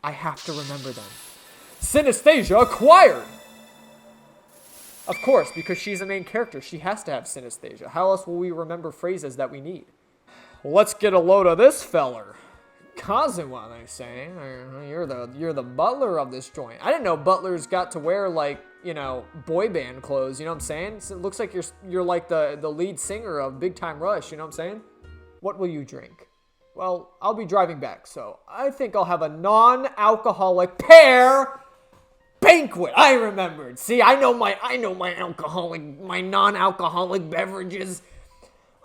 I have to remember them. Synesthesia acquired! Of course, because she's a main character, she has to have synesthesia. How else will we remember phrases that we need? Let's get a load of this feller. Kazuha, they say. You're the butler of this joint. I didn't know butlers got to wear, like, you know, boy band clothes, you know what I'm saying? So it looks like you're like the lead singer of Big Time Rush, you know what I'm saying? What will you drink? Well, I'll be driving back, so I think I'll have a non-alcoholic pear banquet. I remembered. See, I know my non-alcoholic beverages.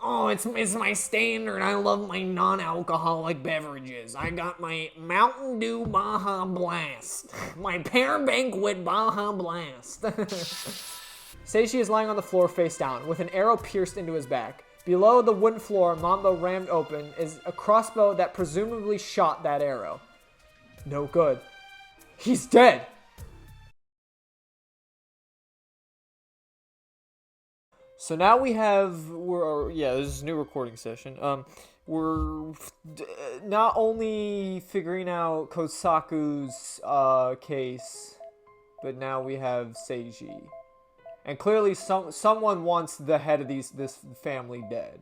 Oh, it's my standard. I love my non-alcoholic beverages. I got my Mountain Dew Baja Blast. My pear banquet Baja Blast. Seiji is lying on the floor face down, with an arrow pierced into his back. Below the wooden floor Mamba rammed open is a crossbow that presumably shot that arrow. No good. He's dead! So now we have, this is a new recording session. We're not only figuring out Kosaku's case, but now we have Seiji. And clearly someone wants the head of this family dead.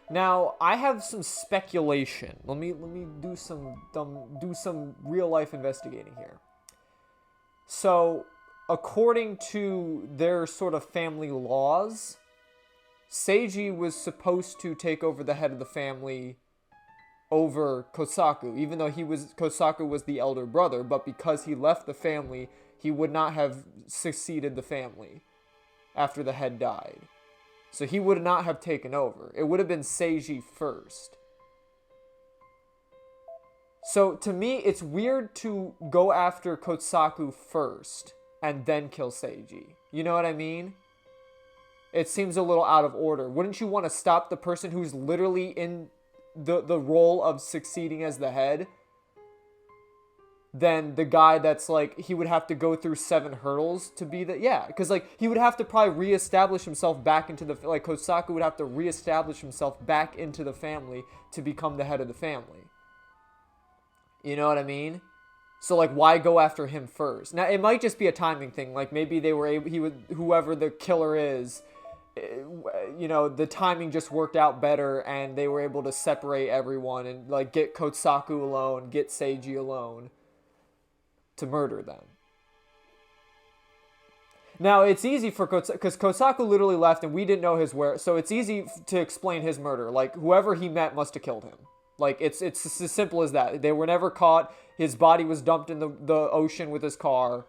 Now, I have some speculation. Let me do some real life investigating here. So, according to their sort of family laws, Seiji was supposed to take over the head of the family over Kosaku, even though Kosaku was the elder brother, but because he left the family, he would not have succeeded the family after the head died. So he would not have taken over. It would have been Seiji first. So to me, it's weird to go after Kosaku first and then kill Seiji. You know what I mean? It seems a little out of order. Wouldn't you want to stop the person who's literally in the role of succeeding as the head? Then the guy that's like, he would have to go through 7 hurdles to be the, because like, he would have to probably reestablish himself back into the, like Kosaku would have to reestablish himself back into the family to become the head of the family. You know what I mean? So like, why go after him first? Now, it might just be a timing thing. Like maybe they were able, whoever the killer is, you know, the timing just worked out better and they were able to separate everyone and like get Kosaku alone, get Seiji alone to murder them. Now, it's easy for Kosaku, because Kosaku literally left and we didn't know his where, so it's easy to explain his murder. Like, whoever he met must have killed him. Like, it's as simple as that. They were never caught. His body was dumped in the ocean with his car,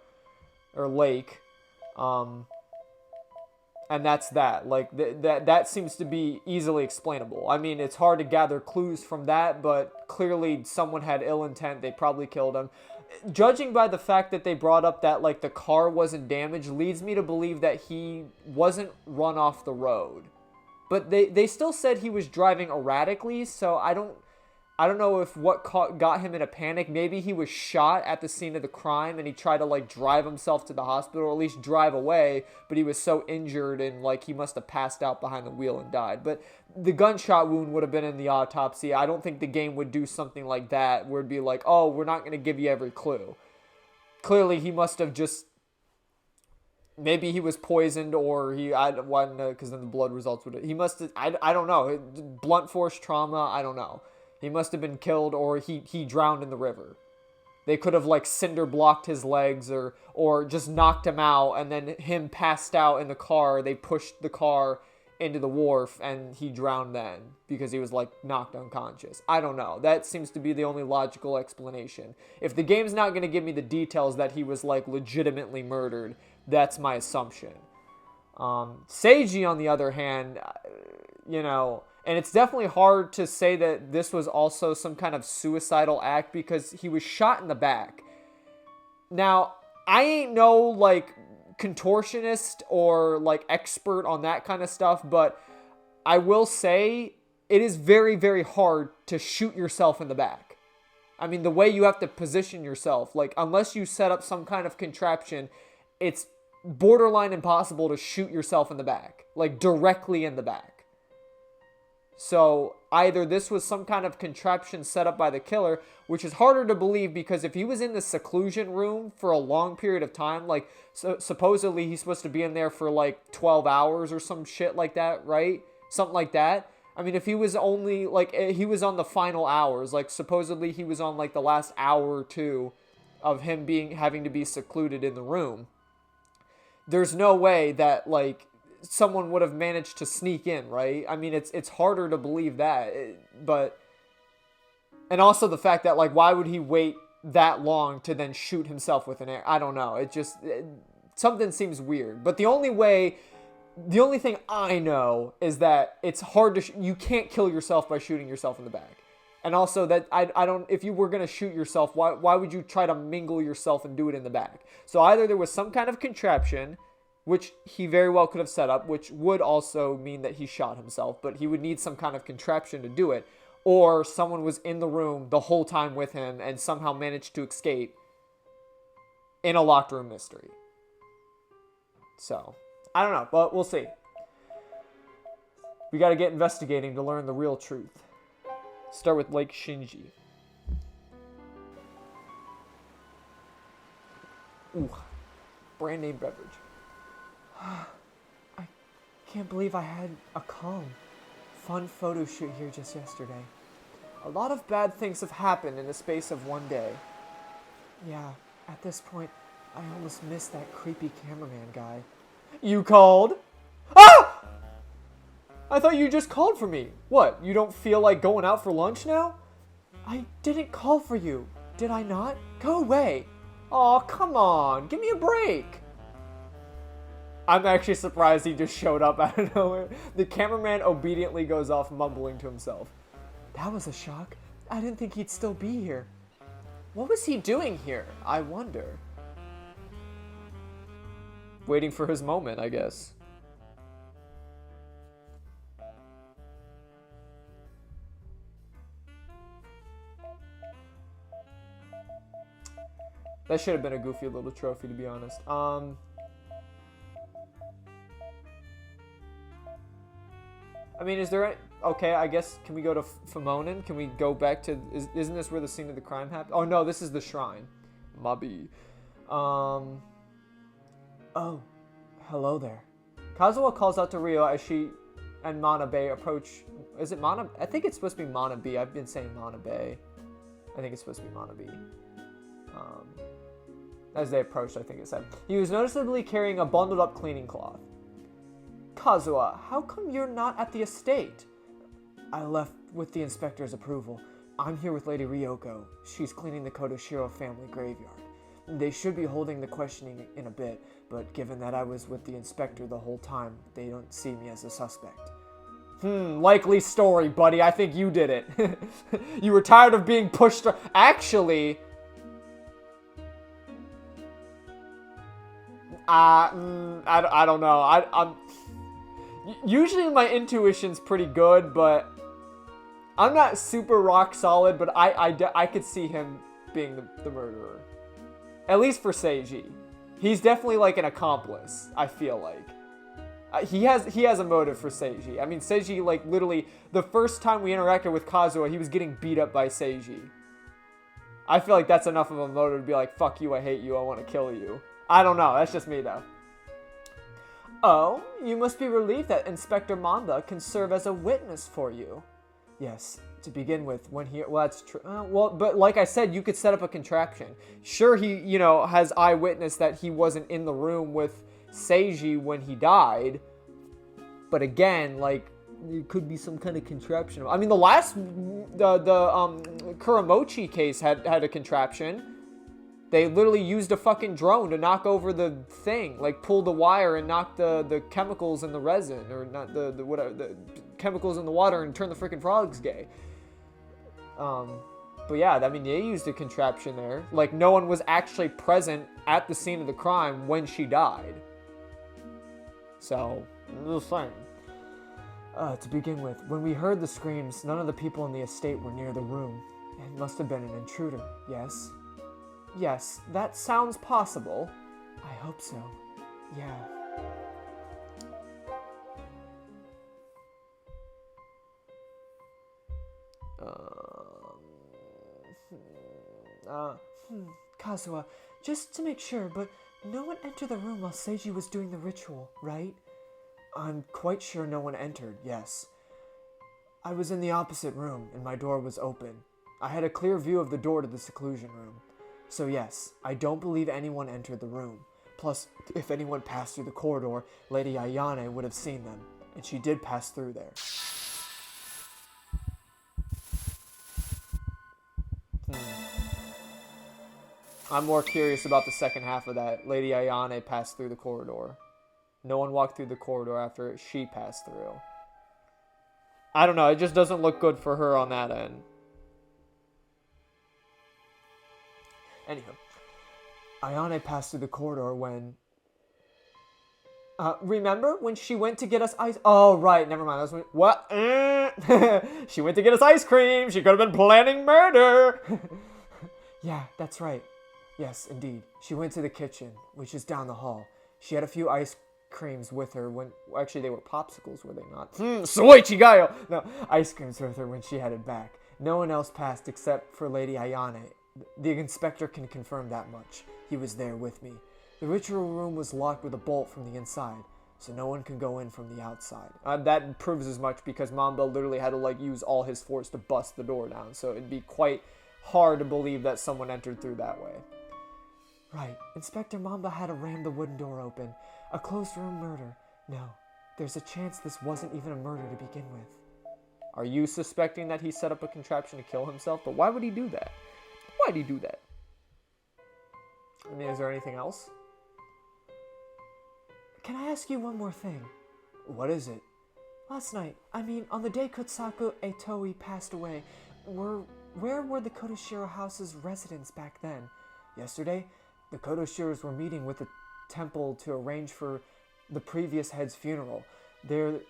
or lake. And that's that. Like, that seems to be easily explainable. I mean, it's hard to gather clues from that, but clearly someone had ill intent. They probably killed him. Judging by the fact that they brought up that, like, the car wasn't damaged, leads me to believe that he wasn't run off the road. But they still said he was driving erratically, so I don't know if what got him in a panic. Maybe he was shot at the scene of the crime and he tried to, like, drive himself to the hospital, or at least drive away, but he was so injured and, like, he must have passed out behind the wheel and died. But the gunshot wound would have been in the autopsy. I don't think the game would do something like that, where it'd be like, oh, we're not going to give you every clue. Clearly, he must have just, maybe he was poisoned, or because then the blood results would, he must have, I don't know, blunt force trauma, I don't know. He must have been killed, or he drowned in the river. They could have, like, cinder blocked his legs or just knocked him out, and then him passed out in the car. They pushed the car into the wharf, and he drowned then because he was, like, knocked unconscious. I don't know. That seems to be the only logical explanation. If the game's not going to give me the details that he was, like, legitimately murdered, that's my assumption. Seiji, on the other hand, you know, and it's definitely hard to say that this was also some kind of suicidal act because he was shot in the back. Now, I ain't no, like, contortionist or, like, expert on that kind of stuff, but I will say it is very, very hard to shoot yourself in the back. I mean, the way you have to position yourself, like, unless you set up some kind of contraption, it's borderline impossible to shoot yourself in the back, like, directly in the back. So, either this was some kind of contraption set up by the killer, which is harder to believe because if he was in the seclusion room for a long period of time, like supposedly he's supposed to be in there for like 12 hours or some shit like that, right? Something like that. I mean, if he was only like, he was on the final hours, like supposedly he was on like the last hour or two of him having to be secluded in the room. There's no way that like someone would have managed to sneak in, right? I mean, it's harder to believe that, but, and also the fact that like, why would he wait that long to then shoot himself with an air? I don't know. Something seems weird. But the only thing I know is that it's hard to, you can't kill yourself by shooting yourself in the back. And also that I don't, if you were going to shoot yourself, why would you try to mingle yourself and do it in the back? So either there was some kind of contraption, which he very well could have set up, which would also mean that he shot himself, but he would need some kind of contraption to do it, or someone was in the room the whole time with him and somehow managed to escape in a locked room mystery. So, I don't know, but we'll see. We got to get investigating to learn the real truth. Start with Lake Shinji. Ooh, brand name beverage. I can't believe I had a calm, fun photo shoot here just yesterday. A lot of bad things have happened in the space of one day. Yeah, at this point, I almost missed that creepy cameraman guy. You called? Ah! I thought you just called for me. What, you don't feel like going out for lunch now? I didn't call for you, did I not? Go away. Aw, come on, give me a break. I'm actually surprised he just showed up out of nowhere. The cameraman obediently goes off mumbling to himself. That was a shock. I didn't think he'd still be here. What was he doing here, I wonder? Waiting for his moment, I guess. That should have been a goofy little trophy, to be honest. I mean, is there... Okay, I guess, can we go to Fumonin? Can we go back to... Isn't this where the scene of the crime happened? Oh, no, this is the shrine. Mabi. Oh, hello there. Kazuha calls out to Ryo as she and Manabe approach... Is it Mana... I think it's supposed to be Manabe. I've been saying Manabe. I think it's supposed to be Manabe. As they approached, I think it said. He was noticeably carrying a bundled up cleaning cloth. Kazuha, how come you're not at the estate? I left with the inspector's approval. I'm here with Lady Ryoko. She's cleaning the Kodoshiro family graveyard. They should be holding the questioning in a bit, but given that I was with the inspector the whole time, they don't see me as a suspect. Likely story, buddy. I think you did it. You were tired of being pushed... Actually... I don't know. I'm usually my intuition's pretty good, but I'm not super rock solid. But I could see him being the murderer, at least for Seiji. He's definitely like an accomplice. I feel like he has a motive for Seiji. I mean, Seiji, like, literally the first time we interacted with Kazuha, he was getting beat up by Seiji. I feel like that's enough of a motive to be like, fuck you, I hate you, I want to kill you. I don't know, that's just me though. Oh, you must be relieved that Inspector Manda can serve as a witness for you. Yes, to begin with, when he... Well, that's true. Well, but like I said, you could set up a contraption. Sure, he, you know, has eyewitness that he wasn't in the room with Seiji when he died. But again, like, it could be some kind of contraption. I mean, the last... The Kuramochi case had a contraption. They literally used a fucking drone to knock over the thing, like pull the wire and knock the chemicals in the resin, or not the chemicals in the water and turn the freaking frogs gay. But yeah, I mean, they used a contraption there. Like, no one was actually present at the scene of the crime when she died. So, I'm just saying. To begin with, when we heard the screams, none of the people in the estate were near the room. It must have been an intruder, yes? Yes, that sounds possible. I hope so. Yeah. Kazuha, just to make sure, but no one entered the room while Seiji was doing the ritual, right? I'm quite sure no one entered, yes. I was in the opposite room, and my door was open. I had a clear view of the door to the seclusion room. So yes, I don't believe anyone entered the room. Plus, if anyone passed through the corridor, Lady Ayane would have seen them, and she did pass through there. I'm more curious about the second half of that. Lady Ayane passed through the corridor. No one walked through the corridor after she passed through. I don't know, it just doesn't look good for her on that end. Anywho, Ayane passed through the corridor when... remember when she went to get us ice... Oh, right, never mind. That was when... What? She went to get us ice cream. She could have been planning murder. Yeah, that's right. Yes, indeed. She went to the kitchen, which is down the hall. She had a few ice creams with her when... Actually, they were popsicles, were they not? Soy chigayo! No, ice creams with her when she headed back. No one else passed except for Lady Ayane. The inspector can confirm that much. He was there with me. The ritual room was locked with a bolt from the inside, so no one can go in from the outside. That proves as much because Mamba literally had to use all his force to bust the door down, so it'd be quite hard to believe that someone entered through that way. Right. Inspector Mamba had to ram the wooden door open. A closed room murder. No. There's a chance this wasn't even a murder to begin with. Are you suspecting that he set up a contraption to kill himself? But why would he do that? Why'd he do that? I mean, is there anything else? Can I ask you one more thing? What is it? Last night, on the day Kotsaku Etoi passed away, where were the Kotoshiro House's residents back then? Yesterday, the Kotoshiros were meeting with the temple to arrange for the previous head's funeral. They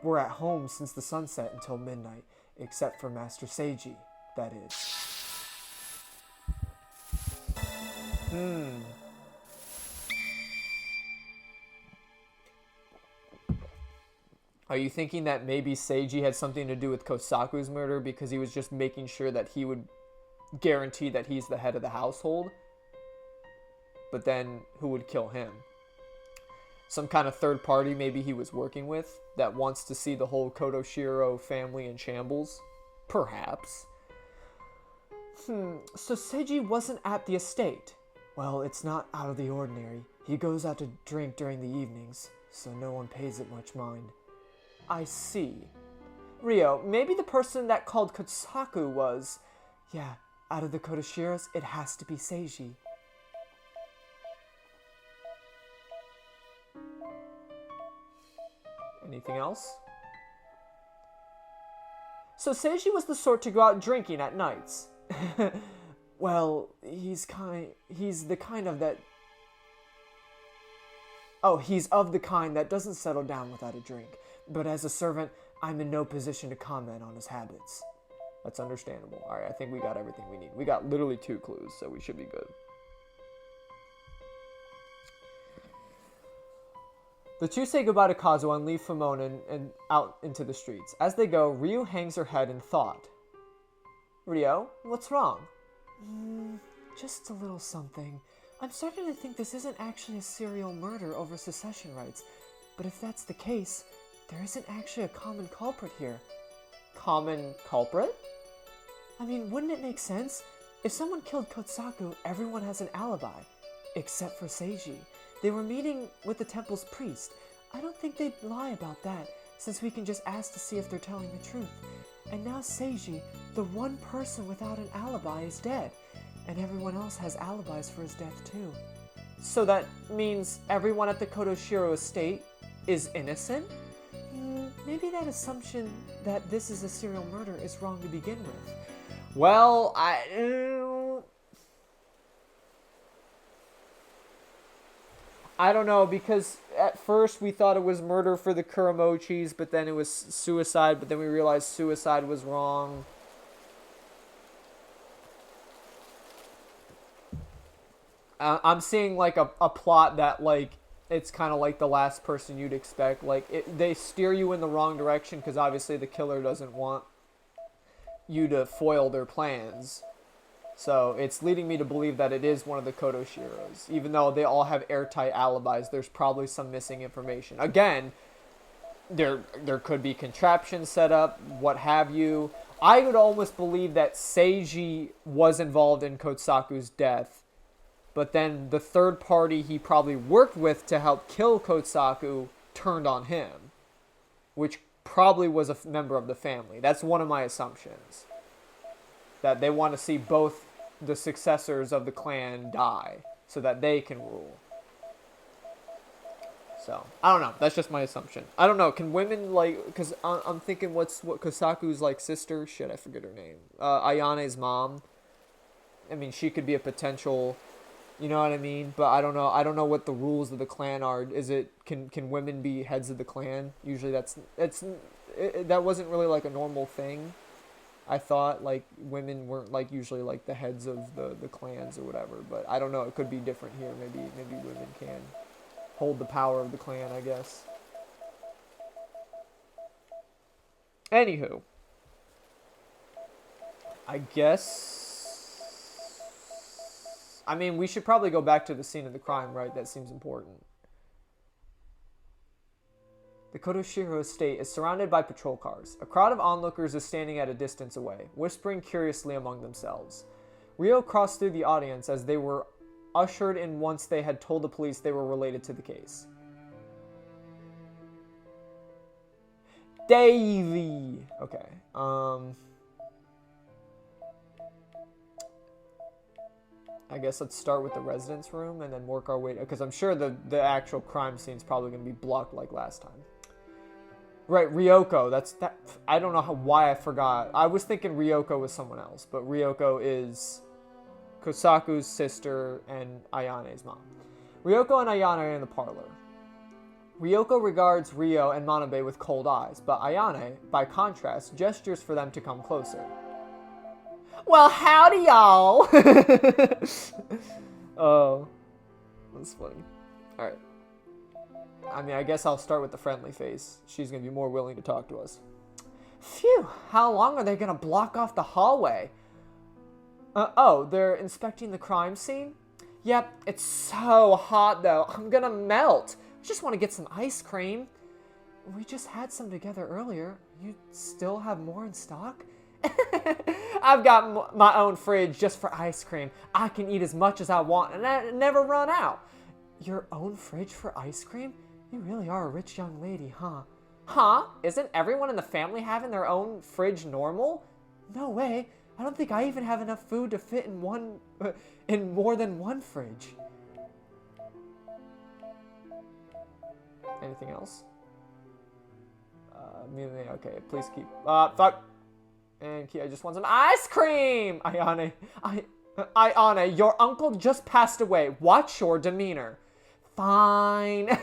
were at home since the sunset until midnight, except for Master Seiji, that is. Are you thinking that maybe Seiji had something to do with Kosaku's murder because he was just making sure that he would guarantee that he's the head of the household? But then, who would kill him? Some kind of third party maybe he was working with that wants to see the whole Kotoshiro family in shambles? Perhaps. So Seiji wasn't at the estate? Well, it's not out of the ordinary. He goes out to drink during the evenings, so no one pays it much mind. I see. Ryo, maybe the person that called Kotsaku was... Yeah, out of the Kotoshiros, it has to be Seiji. Anything else? So Seiji was the sort to go out drinking at nights. Well, he's the kind of that... Oh, he's of the kind that doesn't settle down without a drink. But as a servant, I'm in no position to comment on his habits. That's understandable. Alright, I think we got everything we need. We got literally 2 clues, so we should be good. The two say goodbye to Kazuo and leave Fumon and out into the streets. As they go, Ryu hangs her head in thought. Ryo, what's wrong? Just a little something. I'm starting to think this isn't actually a serial murder over succession rights. But if that's the case, there isn't actually a common culprit here. Common culprit? Wouldn't it make sense? If someone killed Kotsaku, everyone has an alibi. Except for Seiji. They were meeting with the temple's priest. I don't think they'd lie about that, since we can just ask to see if they're telling the truth. And now Seiji, the one person without an alibi, is dead. And everyone else has alibis for his death too. So that means everyone at the Kotoshiro estate is innocent? Maybe that assumption that this is a serial murder is wrong to begin with. Well, I don't know, because at first we thought it was murder for the Kuramochis, but then it was suicide, but then we realized suicide was wrong. I'm seeing a plot that it's kind of like the last person you'd expect. They steer you in the wrong direction because obviously the killer doesn't want you to foil their plans. So it's leading me to believe that it is one of the Kodoshiros. Even though they all have airtight alibis, there's probably some missing information. Again, there could be contraptions set up, what have you. I would almost believe that Seiji was involved in Kotsaku's death, but then the third party he probably worked with to help kill Kotsaku turned on him, which probably was a member of the family. That's one of my assumptions. That they want to see both the successors of the clan die so that they can rule. So, I don't know. That's just my assumption. I don't know. Can women, like... Because I'm thinking what Kosaku's, like, sister... Shit, I forget her name. Ayane's mom. I mean, she could be a potential... You know what I mean? But I don't know. I don't know what the rules of the clan are. Is it... Can women be heads of the clan? Usually that wasn't really, like, a normal thing. I thought, like, women weren't, like, usually, like, the heads of the clans or whatever. But I don't know. It could be different here. Maybe women can hold the power of the clan, I guess. Anywho. I guess... I mean, we should probably go back to the scene of the crime, right? That seems important. The Kodoshiro estate is surrounded by patrol cars. A crowd of onlookers is standing at a distance away, whispering curiously among themselves. Ryo crossed through the audience as they were ushered in once they had told the police they were related to the case. Davey! Okay, I guess let's start with the residence room and then work our way... Because I'm sure the actual crime scene is probably going to be blocked like last time. Right, Ryoko. I don't know why I forgot. I was thinking Ryoko was someone else, but Ryoko is Kosaku's sister and Ayane's mom. Ryoko and Ayane are in the parlor. Ryoko regards Ryo and Manabe with cold eyes, but Ayane, by contrast, gestures for them to come closer. Well, howdy, y'all! Oh, that's funny. Alright. I mean, I guess I'll start with the friendly face. She's going to be more willing to talk to us. Phew, how long are they going to block off the hallway? Oh, they're inspecting the crime scene? Yep, it's so hot, though. I'm going to melt. I just want to get some ice cream. We just had some together earlier. You still have more in stock? I've got my own fridge just for ice cream. I can eat as much as I want and I never run out. Your own fridge for ice cream? You really are a rich young lady, huh? Huh? Isn't everyone in the family having their own fridge normal? No way. I don't think I even have enough food to fit in in more than one fridge. Anything else? Okay, please keep... fuck. And I just want some ice cream! Ayane, your uncle just passed away. Watch your demeanor. Fine.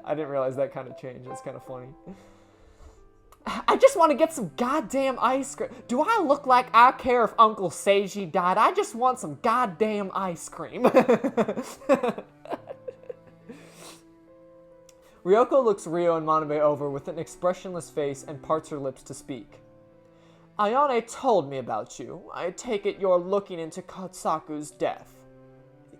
I didn't realize that kind of changed. That's kind of funny. I just want to get some goddamn ice cream. Do I look like I care if Uncle Seiji died? I just want some goddamn ice cream. Ryoko looks Ryo and Manabe over with an expressionless face and parts her lips to speak. Ayane told me about you. I take it you're looking into Kotsaku's death.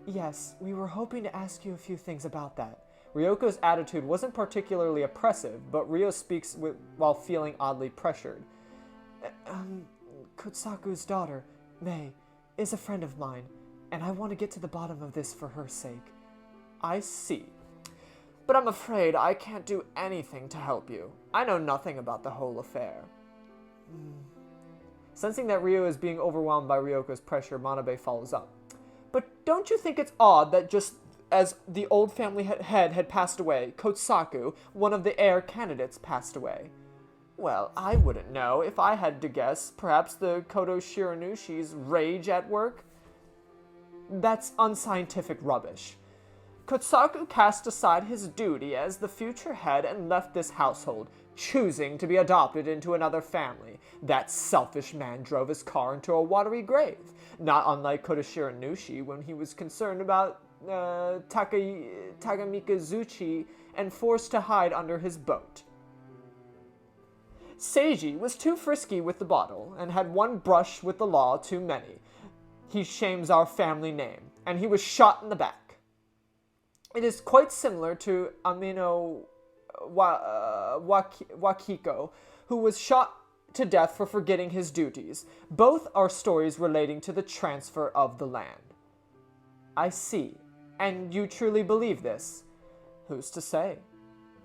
Yes, we were hoping to ask you a few things about that. Ryoko's attitude wasn't particularly oppressive, but Ryo speaks while feeling oddly pressured. Kotsaku's daughter, Mei, is a friend of mine, and I want to get to the bottom of this for her sake. I see. But I'm afraid I can't do anything to help you. I know nothing about the whole affair. Sensing that Ryo is being overwhelmed by Ryoko's pressure, Manabe follows up. But don't you think it's odd that just as the old family head had passed away, Kotsaku, one of the heir candidates, passed away? Well, I wouldn't know. If I had to guess, perhaps the Kodo Shiranushi's rage at work? That's unscientific rubbish. Kotsaku cast aside his duty as the future head and left this household, choosing to be adopted into another family. That selfish man drove his car into a watery grave, not unlike Kodo Shiranushi when he was concerned about Tagamikazuchi and forced to hide under his boat. Seiji was too frisky with the bottle, and had one brush with the law too many. He shames our family name, and he was shot in the back. It is quite similar to Amino Wakiko, who was shot to death for forgetting his duties. Both are stories relating to the transfer of the land. I see. And you truly believe this? Who's to say?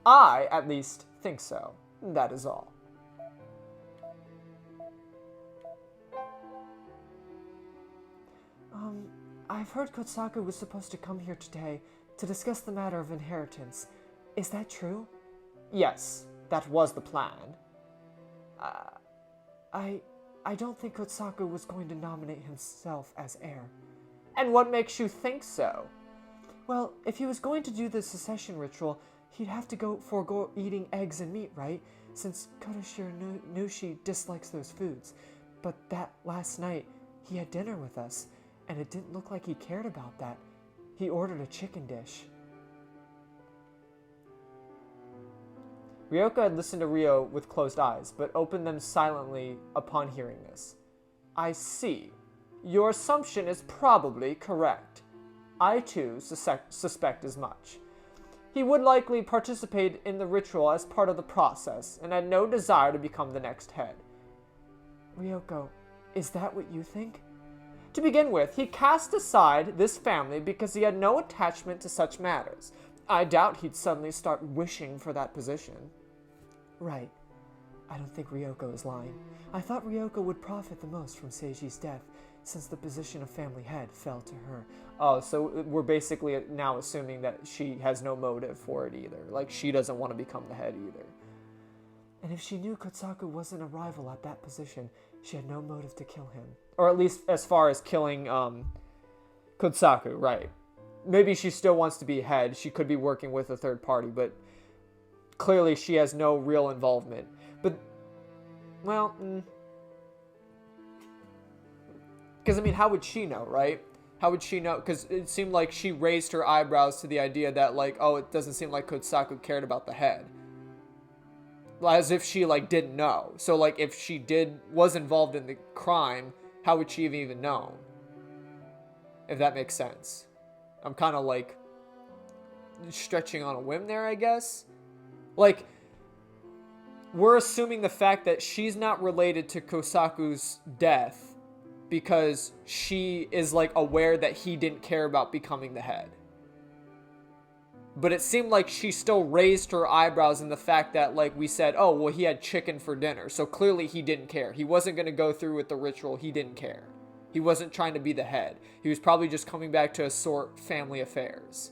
I, at least, think so. That is all. I've heard Kotsaku was supposed to come here today to discuss the matter of inheritance. Is that true? Yes, that was the plan. I don't think Kotsaku was going to nominate himself as heir. And what makes you think so? Well, if he was going to do the secession ritual, he'd have to forego eating eggs and meat, right? Since Kotoshiro Nushi dislikes those foods. But that last night, he had dinner with us, and it didn't look like he cared about that. He ordered a chicken dish. Ryoko had listened to Ryo with closed eyes, but opened them silently upon hearing this. I see. Your assumption is probably correct. I too suspect as much. He would likely participate in the ritual as part of the process, and had no desire to become the next head. Ryoko, is that what you think? To begin with, he cast aside this family because he had no attachment to such matters. I doubt he'd suddenly start wishing for that position. Right. I don't think Ryoko is lying. I thought Ryoko would profit the most from Seiji's death, since the position of family head fell to her. Oh, so we're basically now assuming that she has no motive for it either. Like, she doesn't want to become the head either. And if she knew Kotsaku wasn't a rival at that position, she had no motive to kill him. Or at least as far as killing Kotsaku, right. Maybe she still wants to be head. She could be working with a third party, but clearly she has no real involvement. But, well, because, I mean, how would she know, right? How would she know? Because it seemed like she raised her eyebrows to the idea that, like, oh, it doesn't seem like Kotsaku cared about the head. As if she, like, didn't know. So, like, if she was involved in the crime, how would she have even known? If that makes sense. I'm kind of, like, stretching on a whim there, I guess. Like, we're assuming the fact that she's not related to Kosaku's death because she is, like, aware that he didn't care about becoming the head. But it seemed like she still raised her eyebrows in the fact that, like we said, oh, well, he had chicken for dinner. So clearly he didn't care. He wasn't going to go through with the ritual. He didn't care. He wasn't trying to be the head. He was probably just coming back to sort family affairs.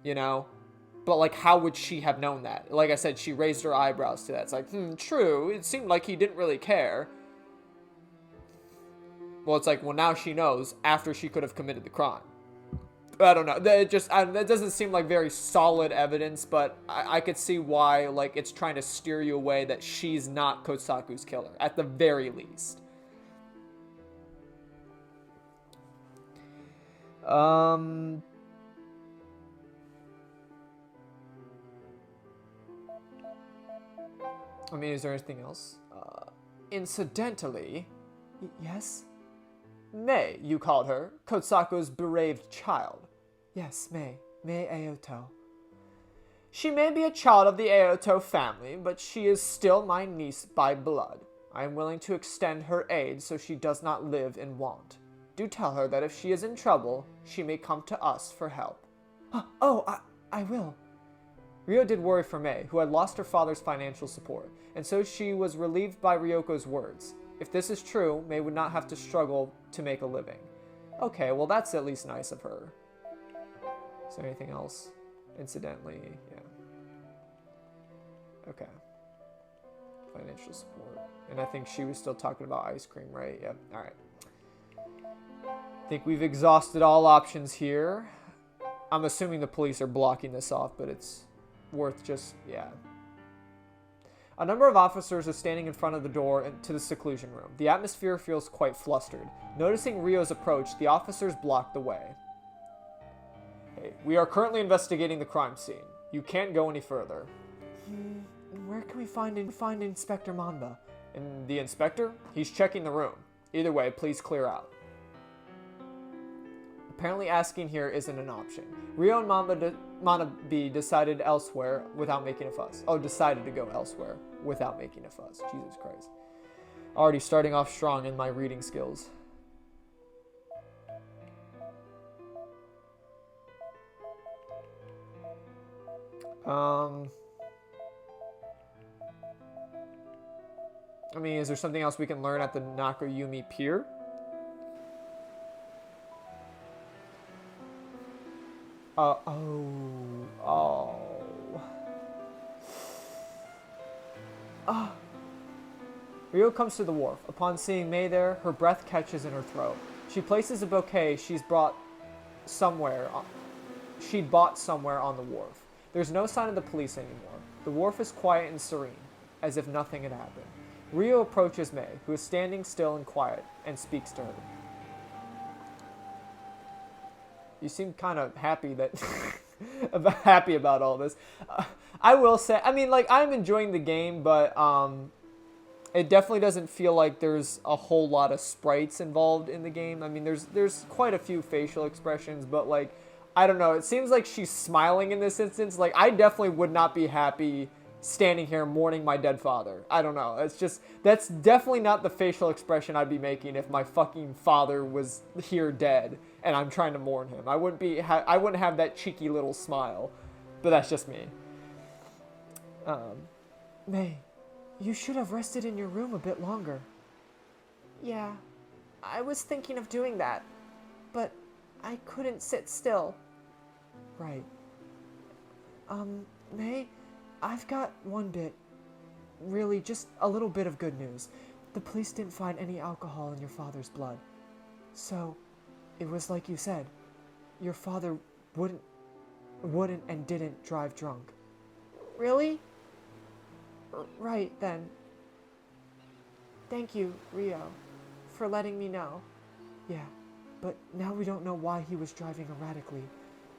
You know? But, like, how would she have known that? Like I said, she raised her eyebrows to that. It's like, true. It seemed like he didn't really care. Well, it's like, well, now she knows after she could have committed the crime. I don't know. That doesn't seem like very solid evidence, but I could see why, like, it's trying to steer you away that she's not Kosaku's killer, at the very least. I mean, is there anything else? Incidentally, yes? Mei, you called her, Kotsaku's bereaved child. Yes, Mei Aoto. She may be a child of the Aoto family, but she is still my niece by blood. I am willing to extend her aid so she does not live in want. Do tell her that if she is in trouble, she may come to us for help. I will. Ryo did worry for Mei, who had lost her father's financial support, and so she was relieved by Ryoko's words. If this is true, Mei would not have to struggle to make a living. Okay, well, that's at least nice of her. Is there anything else? Incidentally, yeah. Okay. Financial support. And I think she was still talking about ice cream, right? Yep, alright. I think we've exhausted all options here. I'm assuming the police are blocking this off, but it's worth just, yeah. A number of officers are standing in front of the door to the seclusion room. The atmosphere feels quite flustered. Noticing Ryo's approach, the officers block the way. Hey, we are currently investigating the crime scene. You can't go any further. Where can we find Inspector Mamba? And the inspector? He's checking the room. Either way, please clear out. Apparently asking here isn't an option. Rio and Manabe decided elsewhere without making a fuss. Oh, decided to go elsewhere without making a fuss. Jesus Christ. Already starting off strong in my reading skills. I mean, is there something else we can learn at the Nakayumi Pier? Rio comes to the wharf. Upon seeing Mei there, her breath catches in her throat. She places a bouquet she'd bought somewhere on the wharf. There's no sign of the police anymore. The wharf is quiet and serene, as if nothing had happened. Rio approaches Mei, who is standing still and quiet, and speaks to her. You seem kind of happy that happy about all this. I will say, I mean, like, I'm enjoying the game, but it definitely doesn't feel like there's a whole lot of sprites involved in the game. I mean, there's quite a few facial expressions, but, like, I don't know. It seems like she's smiling in this instance. Like, I definitely would not be happy standing here mourning my dead father. I don't know. It's just, that's definitely not the facial expression I'd be making if my fucking father was here dead and I'm trying to mourn him. I wouldn't have that cheeky little smile. But that's just me. Mei, you should have rested in your room a bit longer. Yeah, I was thinking of doing that, but I couldn't sit still. Right. Mei, I've got one bit, really just a little bit of good news. The police didn't find any alcohol in your father's blood. So, it was like you said, your father wouldn't and didn't drive drunk. Really? Right, then. Thank you, Rio, for letting me know. Yeah, but now we don't know why he was driving erratically.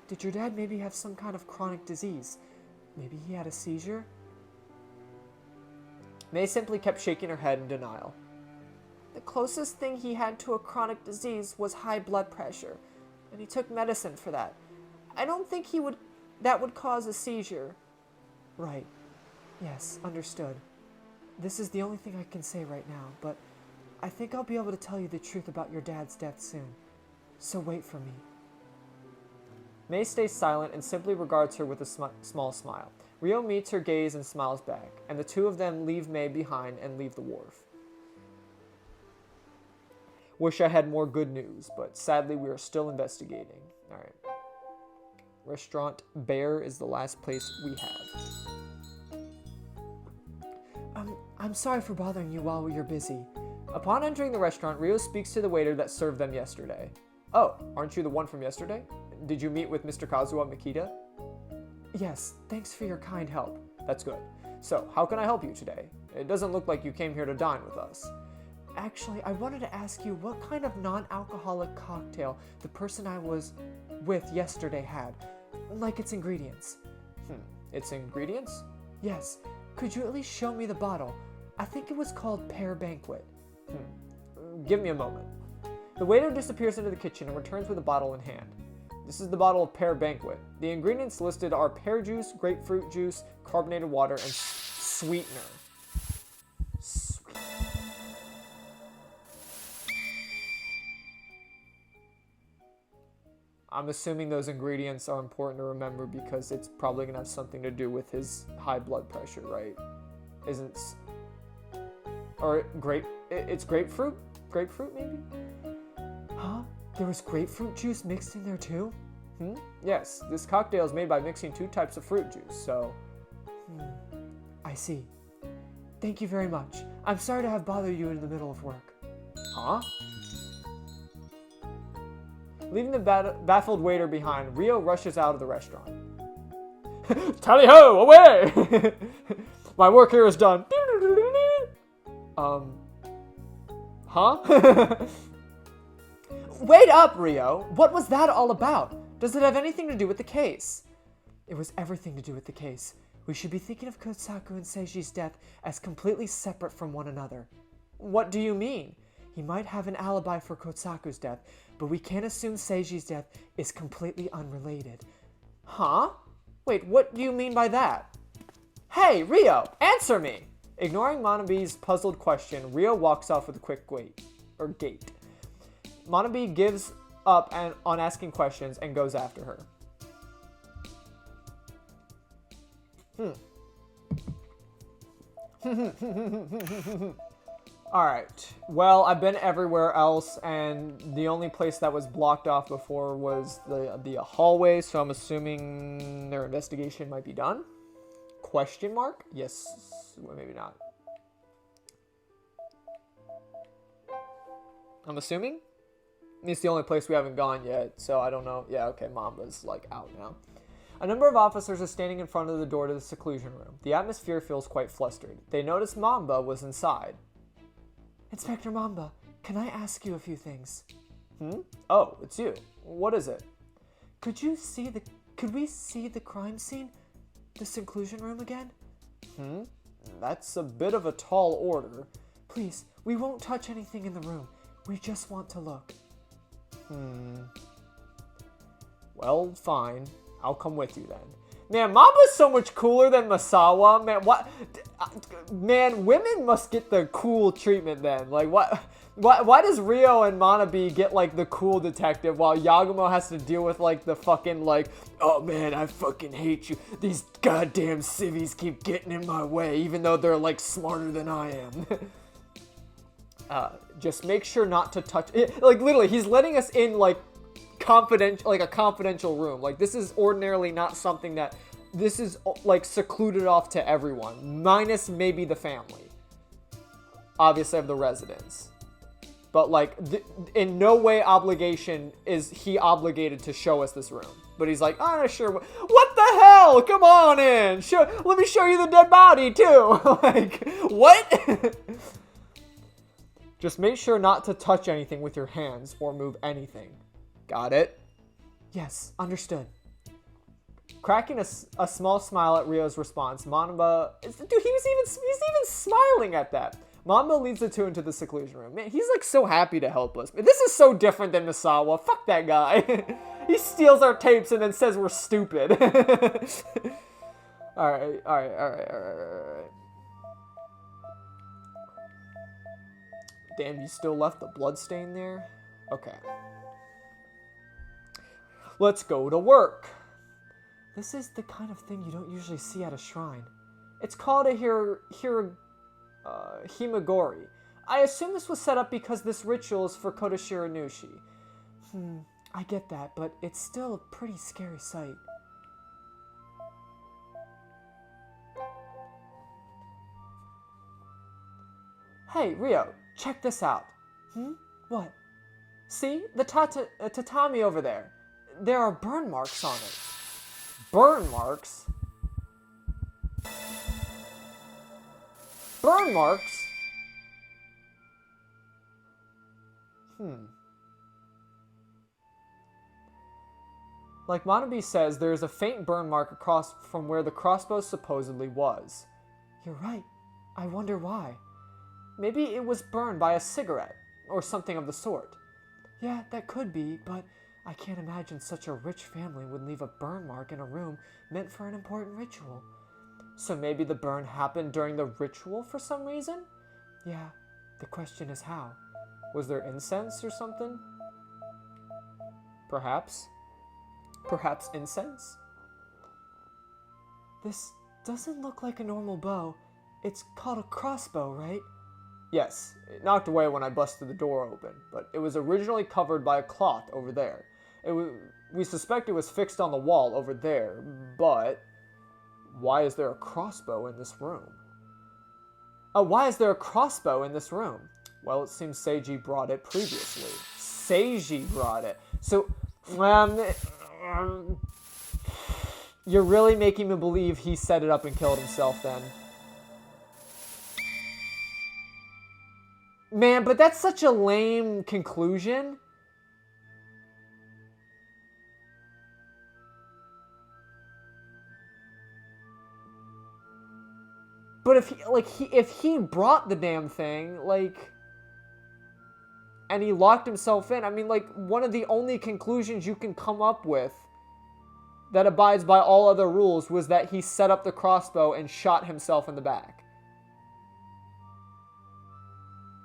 Did your dad maybe have some kind of chronic disease? Maybe he had a seizure? Mei simply kept shaking her head in denial. The closest thing he had to a chronic disease was high blood pressure, and he took medicine for that. I don't think that would cause a seizure. Right. Yes, understood. This is the only thing I can say right now, but I think I'll be able to tell you the truth about your dad's death soon. So wait for me. Mei stays silent and simply regards her with a small smile. Rio meets her gaze and smiles back, and the two of them leave Mei behind and leave the wharf. Wish I had more good news, but sadly we are still investigating. Alright. Restaurant Bear is the last place we have. I'm sorry for bothering you while you're busy. Upon entering the restaurant, Rio speaks to the waiter that served them yesterday. Oh, aren't you the one from yesterday? Did you meet with Mr. Kazuha Makita? Yes, thanks for your kind help. That's good. So, how can I help you today? It doesn't look like you came here to dine with us. Actually, I wanted to ask you what kind of non-alcoholic cocktail the person I was with yesterday had. Like its ingredients. Its ingredients? Yes. Could you at least show me the bottle? I think it was called Pear Banquet. Give me a moment. The waiter disappears into the kitchen and returns with a bottle in hand. This is the bottle of Pear Banquet. The ingredients listed are pear juice, grapefruit juice, carbonated water, and sweetener. I'm assuming those ingredients are important to remember because it's probably going to have something to do with his high blood pressure, right? It's grapefruit? Grapefruit, maybe? Huh? There was grapefruit juice mixed in there too? Yes, this cocktail is made by mixing two types of fruit juice, so... I see. Thank you very much. I'm sorry to have bothered you in the middle of work. Huh? Leaving the baffled waiter behind, Rio rushes out of the restaurant. Tally-ho, away! My work here is done. Huh? Wait up, Rio! What was that all about? Does it have anything to do with the case? It was everything to do with the case. We should be thinking of Kosaku and Seiji's death as completely separate from one another. What do you mean? He might have an alibi for Kosaku's death, but we can't assume Seiji's death is completely unrelated. Huh? Wait, what do you mean by that? Hey, Ryo, answer me! Ignoring Manabe's puzzled question, Ryo walks off with a quick gate. Manabe gives up on asking questions and goes after her. Alright, well, I've been everywhere else, and the only place that was blocked off before was the hallway, so I'm assuming their investigation might be done? Question mark? Yes, well, maybe not. I'm assuming? It's the only place we haven't gone yet, so I don't know. Yeah, okay, Mamba's, like, out now. A number of officers are standing in front of the door to the seclusion room. The atmosphere feels quite flustered. They notice Mamba was inside. Inspector Mamba, can I ask you a few things? Oh, it's you. What is it? Could we see the crime scene? The seclusion room again? That's a bit of a tall order. Please, we won't touch anything in the room. We just want to look. Well, fine. I'll come with you then. Man, Mamba's so much cooler than Masawa. Man, what? Man, women must get the cool treatment then. Like, what? Why does Ryo and Manabe get, like, the cool detective while Yagumo has to deal with, like, the fucking, like, oh, man, I fucking hate you. These goddamn civvies keep getting in my way, even though they're, like, smarter than I am. Just make sure not to touch it. Like, literally, he's letting us in, like, a confidential room. Like, this is ordinarily not something that, this is, like, secluded off to everyone, minus maybe the family, obviously, of the residents. But, like, in no way obligation is he obligated to show us this room. But he's like, oh, sure. What the hell? Come on in. Let me show you the dead body, too. Like, what? Just make sure not to touch anything with your hands or move anything. Got it? Yes, understood. Cracking a small smile at Ryo's response, Mamba... Dude, he's even smiling at that. Mamba leads the two into the seclusion room. Man, he's like so happy to help us. This is so different than Misawa. Fuck that guy. He steals our tapes and then says we're stupid. Alright. Damn, you still left the bloodstain there? Okay. Let's go to work. This is the kind of thing you don't usually see at a shrine. It's called a himagori. I assume this was set up because this ritual is for Kotoshiro Nushi. I get that, but it's still a pretty scary sight. Hey, Ryo, check this out. What? See? The tatami over there. There are burn marks on it. Burn marks? Burn marks? Like Manabe says, there is a faint burn mark across from where the crossbow supposedly was. You're right. I wonder why. Maybe it was burned by a cigarette, or something of the sort. Yeah, that could be, but I can't imagine such a rich family would leave a burn mark in a room meant for an important ritual. So maybe the burn happened during the ritual for some reason? Yeah, the question is how. Was there incense or something? Perhaps? Perhaps incense? This doesn't look like a normal bow. It's called a crossbow, right? Yes, it knocked away when I busted the door open, but it was originally covered by a cloth over there. We suspect it was fixed on the wall over there, but why is there a crossbow in this room? Why is there a crossbow in this room? Well, it seems Seiji brought it previously. Seiji brought it. So, you're really making me believe he set it up and killed himself then. Man, but that's such a lame conclusion. But if he brought the damn thing, like, and he locked himself in, I mean, like, one of the only conclusions you can come up with that abides by all other rules was that he set up the crossbow and shot himself in the back.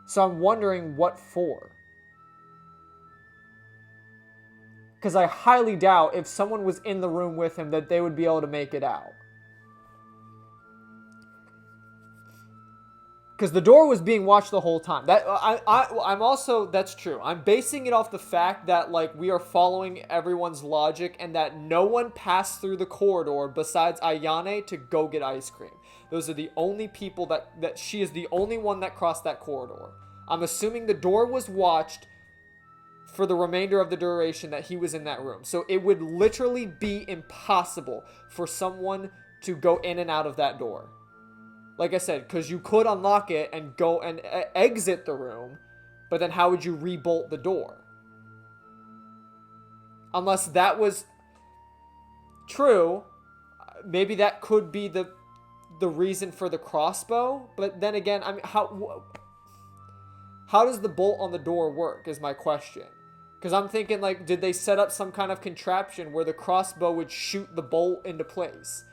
So I'm wondering what for. Because I highly doubt if someone was in the room with him that they would be able to make it out. Because the door was being watched the whole time. I'm also, that's true. I'm basing it off the fact that, like, we are following everyone's logic and that no one passed through the corridor besides Ayane to go get ice cream. Those are the only people that she is the only one that crossed that corridor. I'm assuming the door was watched for the remainder of the duration that he was in that room. So it would literally be impossible for someone to go in and out of that door. Like I said, because you could unlock it and go and exit the room, but then how would you rebolt the door? Unless that was true, maybe that could be the reason for the crossbow. But then again, I mean, how does the bolt on the door work is my question. Because I'm thinking, like, did they set up some kind of contraption where the crossbow would shoot the bolt into place?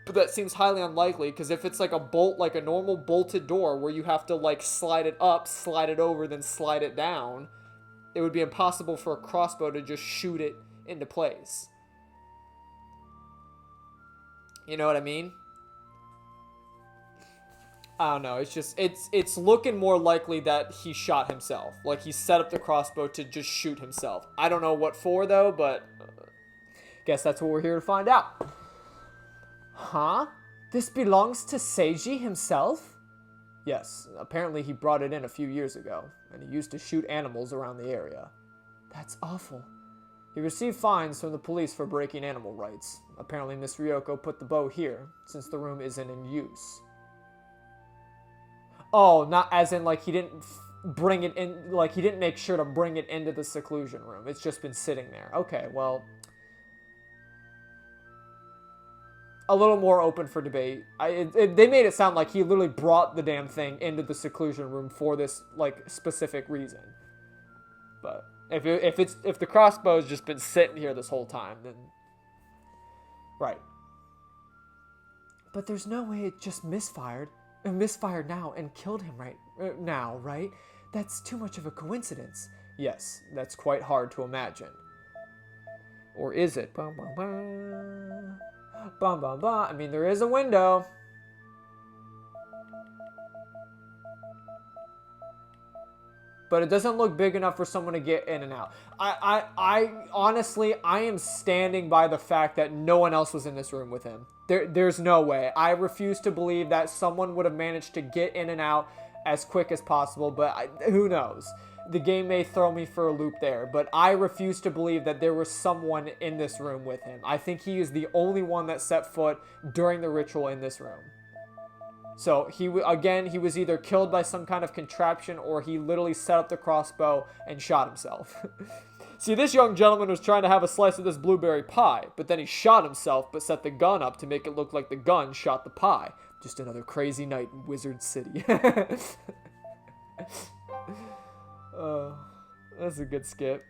But that seems highly unlikely, because if it's like a bolt, like a normal bolted door where you have to, like, slide it up, slide it over, then slide it down, it would be impossible for a crossbow to just shoot it into place. You know what I mean? I don't know. It's just, it's looking more likely that he shot himself. Like, he set up the crossbow to just shoot himself. I don't know what for, though, but guess that's what we're here to find out. Huh? This belongs to Seiji himself? Yes, apparently he brought it in a few years ago, and he used to shoot animals around the area. That's awful. He received fines from the police for breaking animal rights. Apparently Miss Ryoko put the bow here, since the room isn't in use. Oh, not as in, like, he didn't bring it in, like, he didn't make sure to bring it into the seclusion room. It's just been sitting there. Okay, well, a little more open for debate. They made it sound like he literally brought the damn thing into the seclusion room for this, like, specific reason. But if the crossbow's just been sitting here this whole time, then right. But there's no way it just misfired now and killed him right? That's too much of a coincidence. Yes, that's quite hard to imagine. Or is it? Bum, bum, bum. Bum, bum, bum. I mean, there is a window. But it doesn't look big enough for someone to get in and out. I honestly, I am standing by the fact that no one else was in this room with him. There's no way. I refuse to believe that someone would have managed to get in and out as quick as possible, but who knows? The game may throw me for a loop there, but I refuse to believe that there was someone in this room with him. I think he is the only one that set foot during the ritual in this room. So, he was either killed by some kind of contraption or he literally set up the crossbow and shot himself. See, this young gentleman was trying to have a slice of this blueberry pie, but then he shot himself but set the gun up to make it look like the gun shot the pie. Just another crazy night in Wizard City. That's a good skit.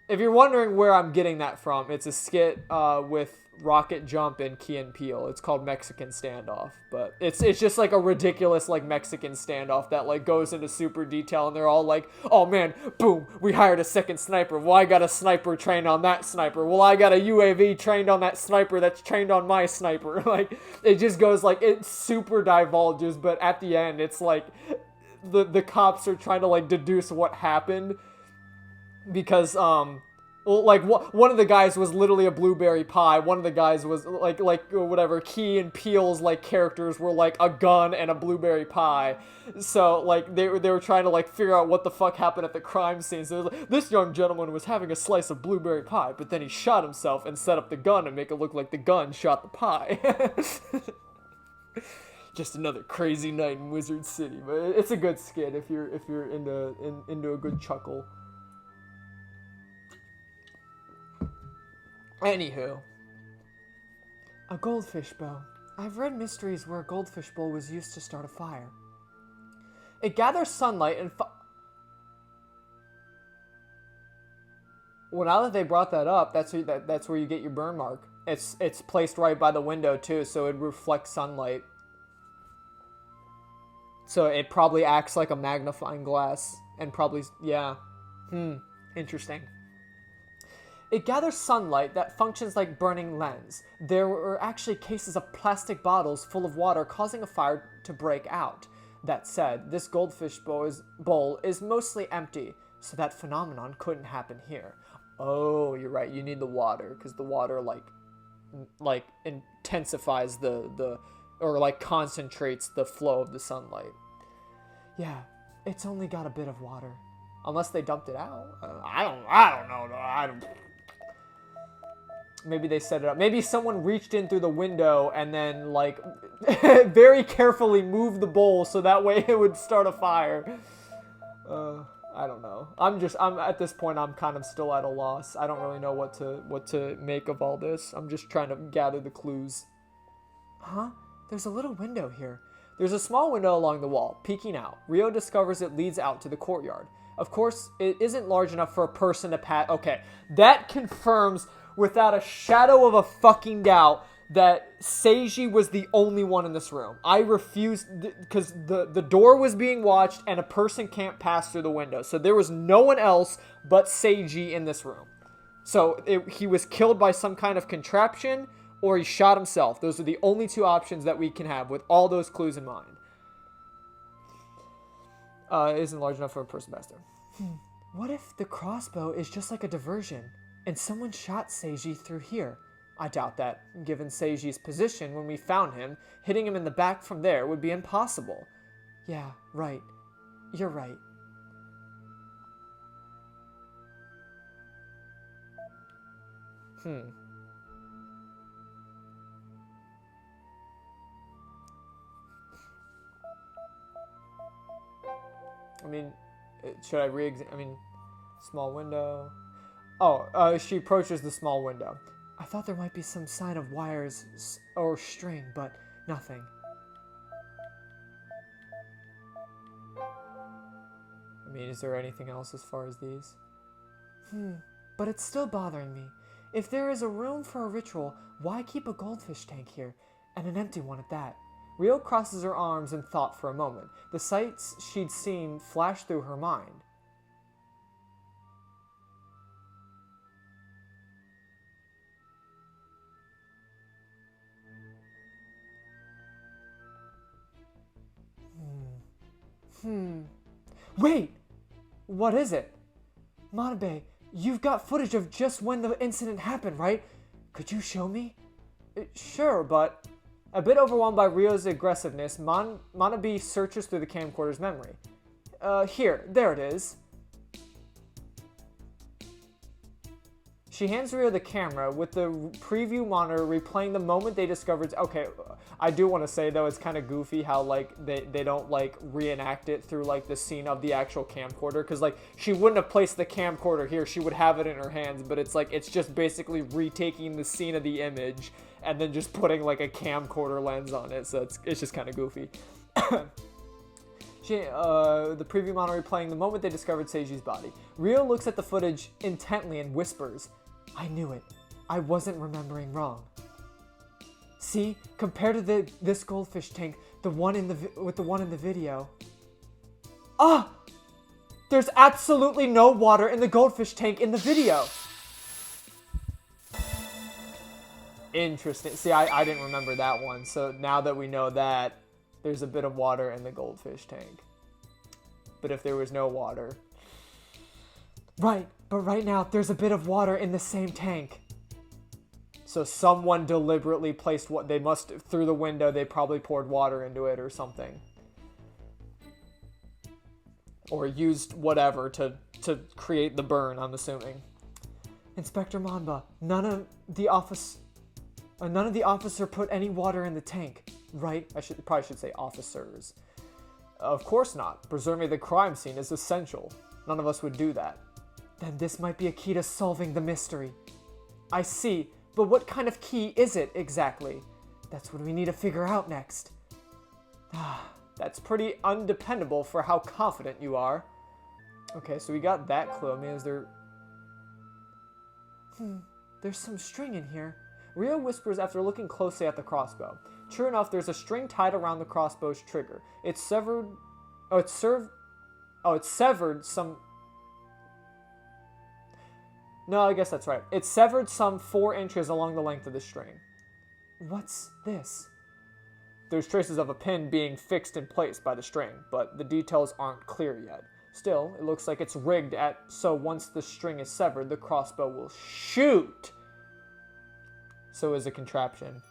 If you're wondering where I'm getting that from, it's a skit with Rocket Jump and Key and Peele. It's called Mexican Standoff, but it's just like a ridiculous like Mexican standoff that like goes into super detail, and they're all like, oh man, boom, we hired a second sniper. Well, I got a sniper trained on that sniper. Well, I got a UAV trained on that sniper that's trained on my sniper. Like, it just goes like, it super divulges, but at the end, it's like the cops are trying to like deduce what happened because well, like one of the guys was literally a blueberry pie. One of the guys was like whatever, Key and Peele's like characters were like a gun and a blueberry pie. So like they were trying to like figure out what the fuck happened at the crime scene. So it was like, this young gentleman was having a slice of blueberry pie, but then he shot himself and set up the gun and make it look like the gun shot the pie. Just another crazy night in Wizard City, but it's a good skit if you're into a good chuckle. Anywho, a goldfish bow. I've read mysteries where a goldfish bowl was used to start a fire. It gathers sunlight and well, now that they brought that up, that's where you get your burn mark. It's placed right by the window too, so it reflects sunlight. So it probably acts like a magnifying glass, and probably, yeah. Interesting. It gathers sunlight that functions like burning lens. There were actually cases of plastic bottles full of water causing a fire to break out. That said, this goldfish bowl is mostly empty, so that phenomenon couldn't happen here. Oh, you're right. You need the water, because the water like intensifies or like concentrates the flow of the sunlight. Yeah, it's only got a bit of water, unless they dumped it out. I don't know. Maybe they set it up. Maybe someone reached in through the window and then like very carefully moved the bowl so that way it would start a fire. I don't know. I'm at this point I'm kind of still at a loss. I don't really know what to make of all this. I'm just trying to gather the clues. Huh? There's a little window here. There's a small window along the wall, peeking out. Rio discovers it leads out to the courtyard. Of course, it isn't large enough for a person to pass. Okay, that confirms without a shadow of a fucking doubt that Seiji was the only one in this room. I refused, because the door was being watched and a person can't pass through the window. So there was no one else but Seiji in this room. So he was killed by some kind of contraption or he shot himself. Those are the only two options that we can have with all those clues in mind. It isn't large enough for a person to pass through. What if the crossbow is just like a diversion and someone shot Seiji through here? I doubt that. Given Seiji's position when we found him, hitting him in the back from there would be impossible. Yeah, right. You're right. I mean, should I small window. Oh, she approaches the small window. I thought there might be some sign of wires or string, but nothing. I mean, is there anything else as far as these? But it's still bothering me. If there is a room for a ritual, why keep a goldfish tank here? And an empty one at that. Rio crosses her arms in thought for a moment. The sights she'd seen flash through her mind. Wait! What is it? Manabe, you've got footage of just when the incident happened, right? Could you show me? Sure, but... A bit overwhelmed by Rio's aggressiveness, Manabe searches through the camcorder's memory. There it is. She hands Rio the camera with the preview monitor replaying the moment they discovered... Okay, I do want to say though, it's kind of goofy how like they don't like reenact it through like the scene of the actual camcorder, because like she wouldn't have placed the camcorder here, she would have it in her hands, but it's like it's just basically retaking the scene of the image and then just putting like a camcorder lens on it, so it's just kind of goofy. The preview monitor replaying the moment they discovered Seiji's body. Rio looks at the footage intently and whispers, I knew it. I wasn't remembering wrong. See, compared to this goldfish tank, the one with the one in the video. Ah! There's absolutely no water in the goldfish tank in the video. Interesting. See, I didn't remember that one. So now that we know that, there's a bit of water in the goldfish tank. But if there was no water... Right, but right now, there's a bit of water in the same tank. So someone deliberately placed what they must... Through the window, they probably poured water into it or something. Or used whatever to create the burn, I'm assuming. Inspector Manba, none of the officer put any water in the tank, right? I probably should say officers. Of course not. Preserving the crime scene is essential. None of us would do that. Then this might be a key to solving the mystery. I see, but what kind of key is it exactly? That's what we need to figure out next. That's pretty undependable for how confident you are. Okay, so we got that clue. I mean, is there... There's some string in here. Rio whispers after looking closely at the crossbow. True enough, there's a string tied around the crossbow's trigger. It's severed... it's severed some... No, I guess that's right. It's severed some 4 inches along the length of the string. What's this? There's traces of a pin being fixed in place by the string, but the details aren't clear yet. Still, it looks like it's rigged so once the string is severed, the crossbow will shoot. So is a contraption.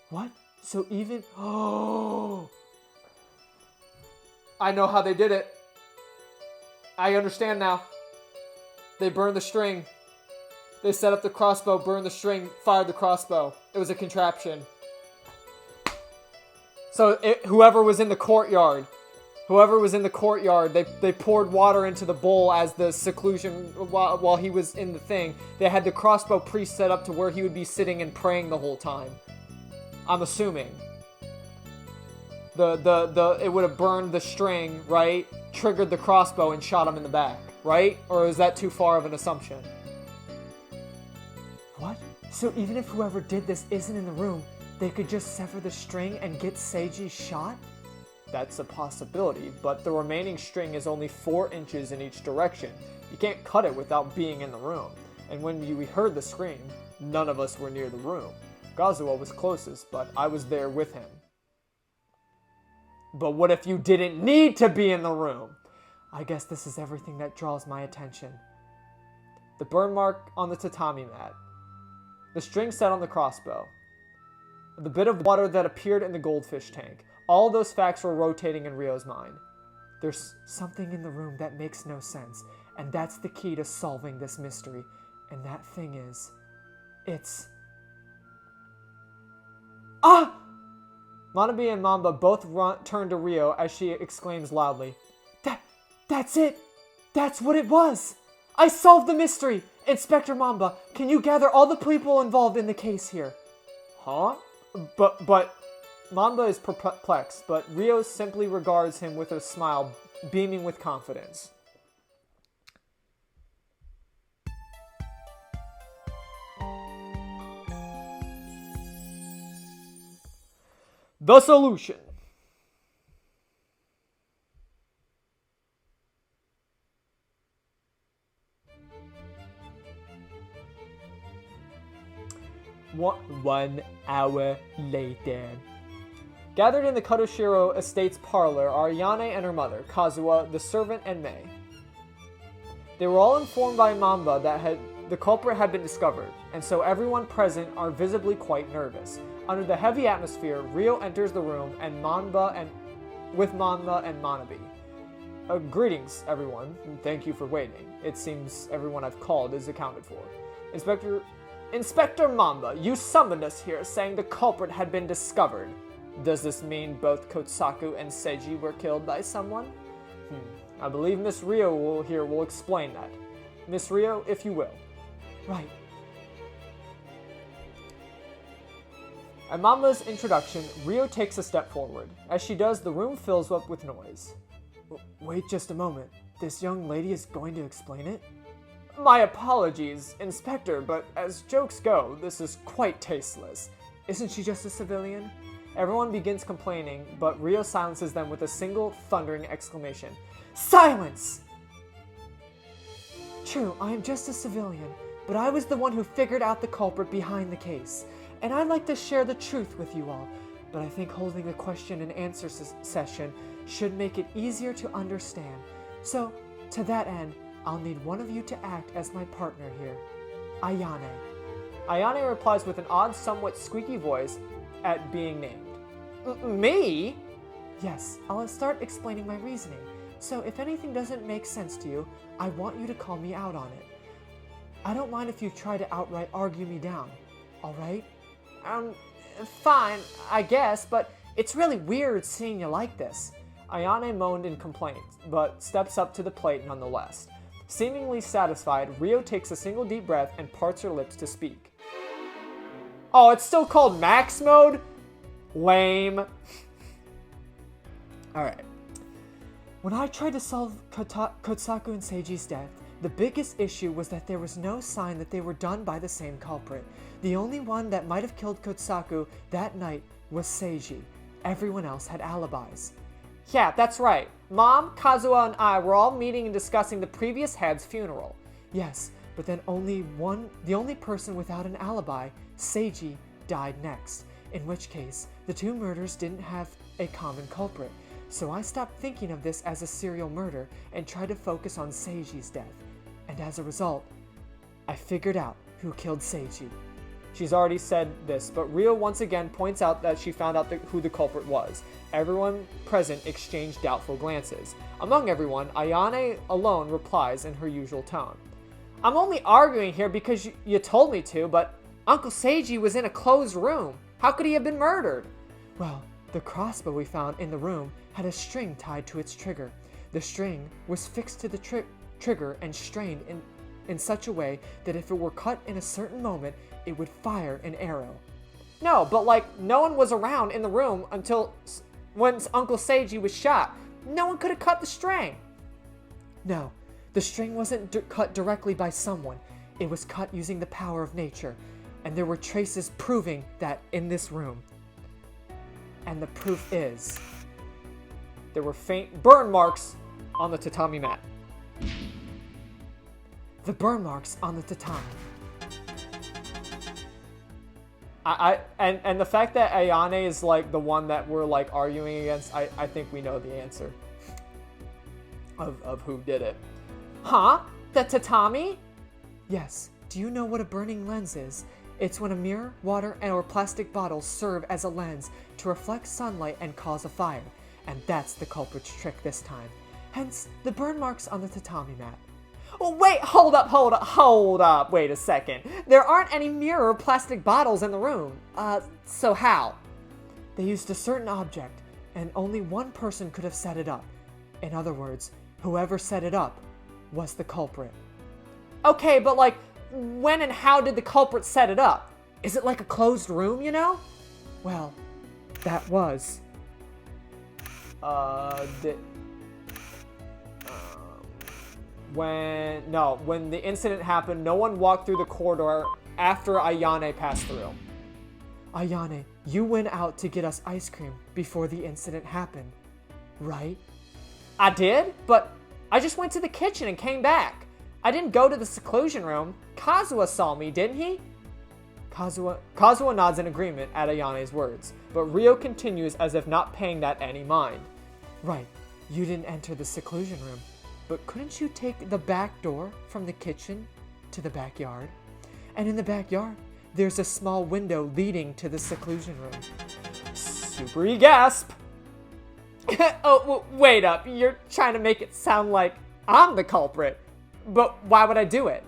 What? So even... Oh! I know how they did it. I understand now. They burned the string. They set up the crossbow, burned the string, fired the crossbow. It was a contraption. So whoever was in the courtyard, they poured water into the bowl as the seclusion while he was in the thing. They had the crossbow pre-set up to where he would be sitting and praying the whole time. I'm assuming. It would have burned the string, right? Triggered the crossbow and shot him in the back, right? Or is that too far of an assumption? What? So even if whoever did this isn't in the room, they could just sever the string and get Seiji shot? That's a possibility, but the remaining string is only 4 inches in each direction. You can't cut it without being in the room. And when we heard the scream, none of us were near the room. Kazuo was closest, but I was there with him. But what if you didn't need to be in the room? I guess this is everything that draws my attention. The burn mark on the tatami mat. The string set on the crossbow. The bit of water that appeared in the goldfish tank. All those facts were rotating in Rio's mind. There's something in the room that makes no sense, and that's the key to solving this mystery. And that thing is... it's... Ah! Manabe and Mamba both turn to Rio as she exclaims loudly, That's it! That's what it was! I solved the mystery! Inspector Mamba, can you gather all the people involved in the case here? Huh? But Mamba is perplexed, but Rio simply regards him with a smile, beaming with confidence. The solution. One hour later. Gathered in the Kadoshiro estate's parlor are Ayane and her mother, Kazuha, the servant, and Mei. They were all informed by Mamba that the culprit had been discovered, and so everyone present are visibly quite nervous. Under the heavy atmosphere, Rio enters the room with Mamba and Manabe. Greetings, everyone, and thank you for waiting. It seems everyone I've called is accounted for. Inspector Mamba, you summoned us here saying the culprit had been discovered. Does this mean both Kotsaku and Seiji were killed by someone? I believe Miss Rio will explain that. Miss Rio, if you will. Right. At Mamba's introduction, Rio takes a step forward. As she does, the room fills up with noise. Wait just a moment. This young lady is going to explain it? My apologies, Inspector, but as jokes go, this is quite tasteless. Isn't she just a civilian? Everyone begins complaining, but Rio silences them with a single thundering exclamation. Silence! True, I am just a civilian, but I was the one who figured out the culprit behind the case. And I'd like to share the truth with you all, but I think holding a question and answer session should make it easier to understand. So, to that end, I'll need one of you to act as my partner here. Ayane. Ayane replies with an odd, somewhat squeaky voice at being named. Me? Yes, I'll start explaining my reasoning. So if anything doesn't make sense to you, I want you to call me out on it. I don't mind if you try to outright argue me down, alright? Fine, I guess, but it's really weird seeing you like this. Ayane moaned in complaint, but steps up to the plate nonetheless. Seemingly satisfied, Rio takes a single deep breath and parts her lips to speak. Oh, it's still called max mode? Lame. Alright. When I tried to solve Kotsaku and Seiji's death, the biggest issue was that there was no sign that they were done by the same culprit. The only one that might have killed Kotsaku that night was Seiji. Everyone else had alibis. Yeah, that's right. Mom, Kazuha, and I were all meeting and discussing the previous head's funeral. Yes, but then the only person without an alibi, Seiji, died next, in which case the two murders didn't have a common culprit. So I stopped thinking of this as a serial murder and tried to focus on Seiji's death. And as a result, I figured out who killed Seiji. She's already said this, but Rio once again points out that she found out who the culprit was. Everyone present exchanged doubtful glances. Among everyone, Ayane alone replies in her usual tone. I'm only arguing here because you told me to, but Uncle Seiji was in a closed room. How could he have been murdered? Well, the crossbow we found in the room had a string tied to its trigger. The string was fixed to the trigger and strained in such a way that if it were cut in a certain moment, it would fire an arrow. No, but like, no one was around in the room until when Uncle Seiji was shot. No one could have cut the string. No, the string wasn't cut directly by someone. It was cut using the power of nature, and there were traces proving that in this room. And the proof is, there were faint burn marks on the tatami mat. The burn marks on the tatami. And the fact that Ayane is like the one that we're like arguing against, I think we know the answer of who did it. Huh? The tatami? Yes. Do you know what a burning lens is? It's when a mirror, water, or plastic bottles serve as a lens to reflect sunlight and cause a fire. And that's the culprit's trick this time. Hence, the burn marks on the tatami mat. Oh, wait, hold up, wait a second. There aren't any mirror or plastic bottles in the room. So how? They used a certain object, and only one person could have set it up. In other words, whoever set it up was the culprit. Okay, but like, when and how did the culprit set it up? Is it like a closed room, you know? Well, that was... When the incident happened, no one walked through the corridor after Ayane passed through. Ayane, you went out to get us ice cream before the incident happened, right? I did, but I just went to the kitchen and came back. I didn't go to the seclusion room. Kazuha saw me, didn't he? Kazuha nods in agreement at Ayane's words, but Rio continues as if not paying that any mind. Right, you didn't enter the seclusion room, but couldn't you take the back door from the kitchen to the backyard? And in the backyard, there's a small window leading to the seclusion room. Super gasp! Oh, wait up, you're trying to make it sound like I'm the culprit. But why would I do it?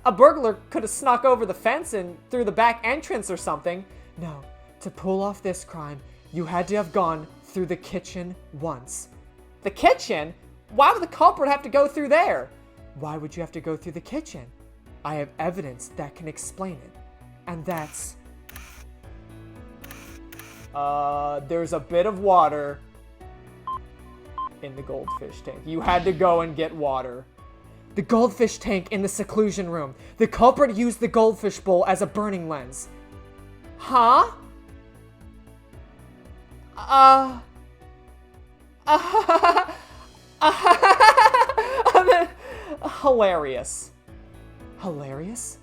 A burglar could have snuck over the fence and through the back entrance or something. No, to pull off this crime, you had to have gone through the kitchen once. The kitchen? Why would the culprit have to go through there? Why would you have to go through the kitchen? I have evidence that can explain it. And that's... there's a bit of water in the goldfish tank. You had to go and get water. The goldfish tank in the seclusion room. The culprit used the goldfish bowl as a burning lens. Huh? Hilarious. Hilarious?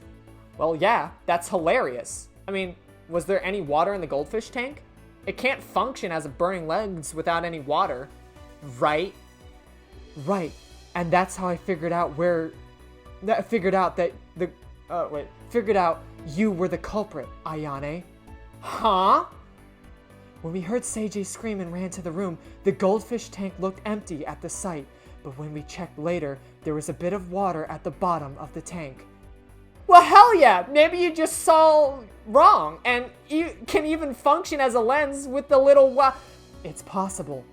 Well, yeah, that's hilarious. I mean, was there any water in the goldfish tank? It can't function as a burning lens without any water, right? Right. And that's how I figured out figured out you were the culprit, Ayane. Huh? When we heard Seiji scream and ran to the room, the goldfish tank looked empty at the sight, but when we checked later, there was a bit of water at the bottom of the tank. Well, hell yeah! Maybe you just saw wrong, and you can even function as a lens with the little It's possible.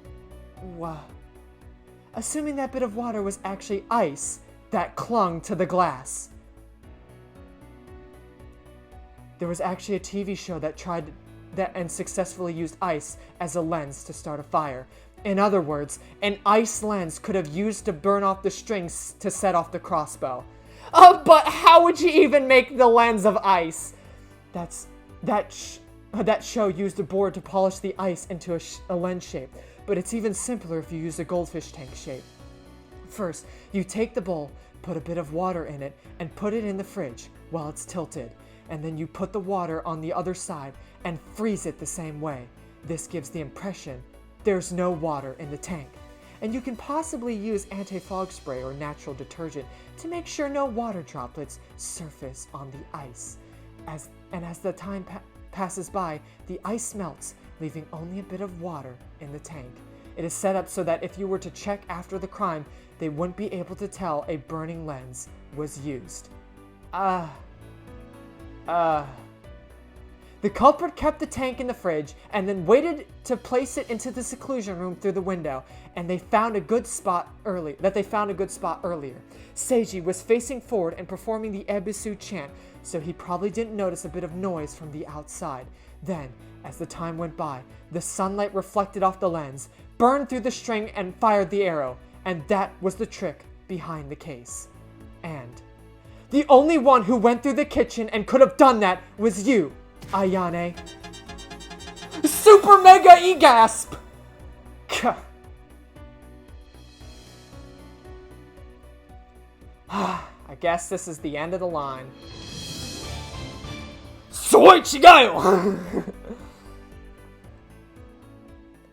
Assuming that bit of water was actually ice that clung to the glass. There was actually a TV show that tried that and successfully used ice as a lens to start a fire. In other words, an ice lens could have used to burn off the strings to set off the crossbow. But how would you even make the lens of ice? That show used a board to polish the ice into a lens shape, but it's even simpler if you use a goldfish tank shape. First, you take the bowl, put a bit of water in it, and put it in the fridge while it's tilted. And then you put the water on the other side and freeze it the same way. This gives the impression there's no water in the tank. And you can possibly use anti-fog spray or natural detergent to make sure no water droplets surface on the ice. As the time passes by, the ice melts, leaving only a bit of water in the tank. It is set up so that if you were to check after the crime, they wouldn't be able to tell a burning lens was used. The culprit kept the tank in the fridge and then waited to place it into the seclusion room through the window, and they found a good spot earlier. Seiji was facing forward and performing the Ebisu chant, so he probably didn't notice a bit of noise from the outside. Then, as the time went by, the sunlight reflected off the lens, burned through the string, and fired the arrow, and that was the trick behind the case. And the only one who went through the kitchen and could have done that was you, Ayane. Super mega e-gasp! I guess this is the end of the line.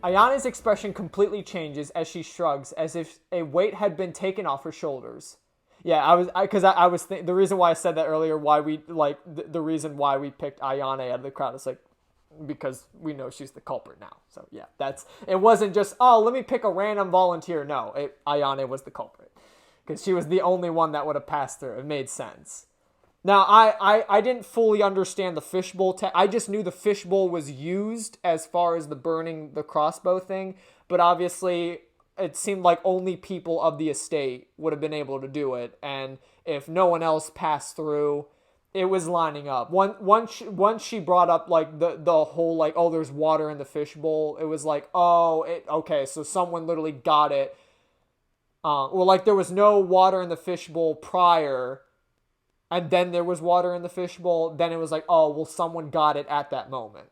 Ayane's expression completely changes as she shrugs, as if a weight had been taken off her shoulders. Yeah, the reason why I said that earlier, the reason why we picked Ayane out of the crowd is because we know she's the culprit now. So yeah, it wasn't just, let me pick a random volunteer. No, Ayane was the culprit. Because she was the only one that would have passed through. It made sense. Now, I didn't fully understand the fishbowl. I just knew the fishbowl was used as far as the burning the crossbow thing. But obviously, it seemed like only people of the estate would have been able to do it. And if no one else passed through, it was lining up. Once she brought up, the whole, there's water in the fishbowl, it was okay, so someone literally got it. There was no water in the fishbowl prior, and then there was water in the fishbowl. Then it was someone got it at that moment.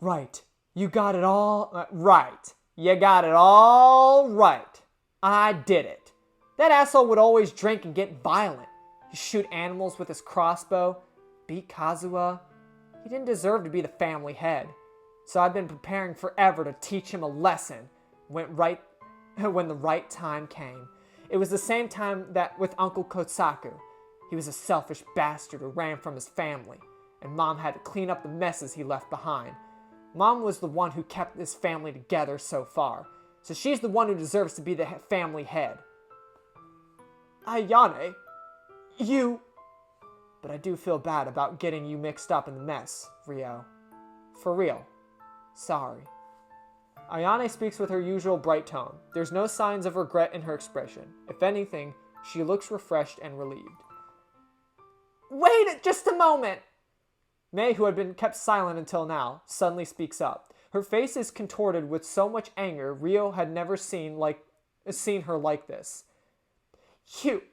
Right. You got it all right. You got it all right. I did it. That asshole would always drink and get violent. He'd shoot animals with his crossbow, beat Kazuha. He didn't deserve to be the family head. So I've been preparing forever to teach him a lesson. When the right time came. It was the same time that with Uncle Kotsaku. He was a selfish bastard who ran from his family, and Mom had to clean up the messes he left behind. Mom was the one who kept this family together so far, so she's the one who deserves to be the family head. Ayane, you... But I do feel bad about getting you mixed up in the mess, Ryo. For real. Sorry. Ayane speaks with her usual bright tone. There's no signs of regret in her expression. If anything, she looks refreshed and relieved. Wait just a moment! Mei, who had been kept silent until now, suddenly speaks up. Her face is contorted with so much anger Ryo had never seen her like this. You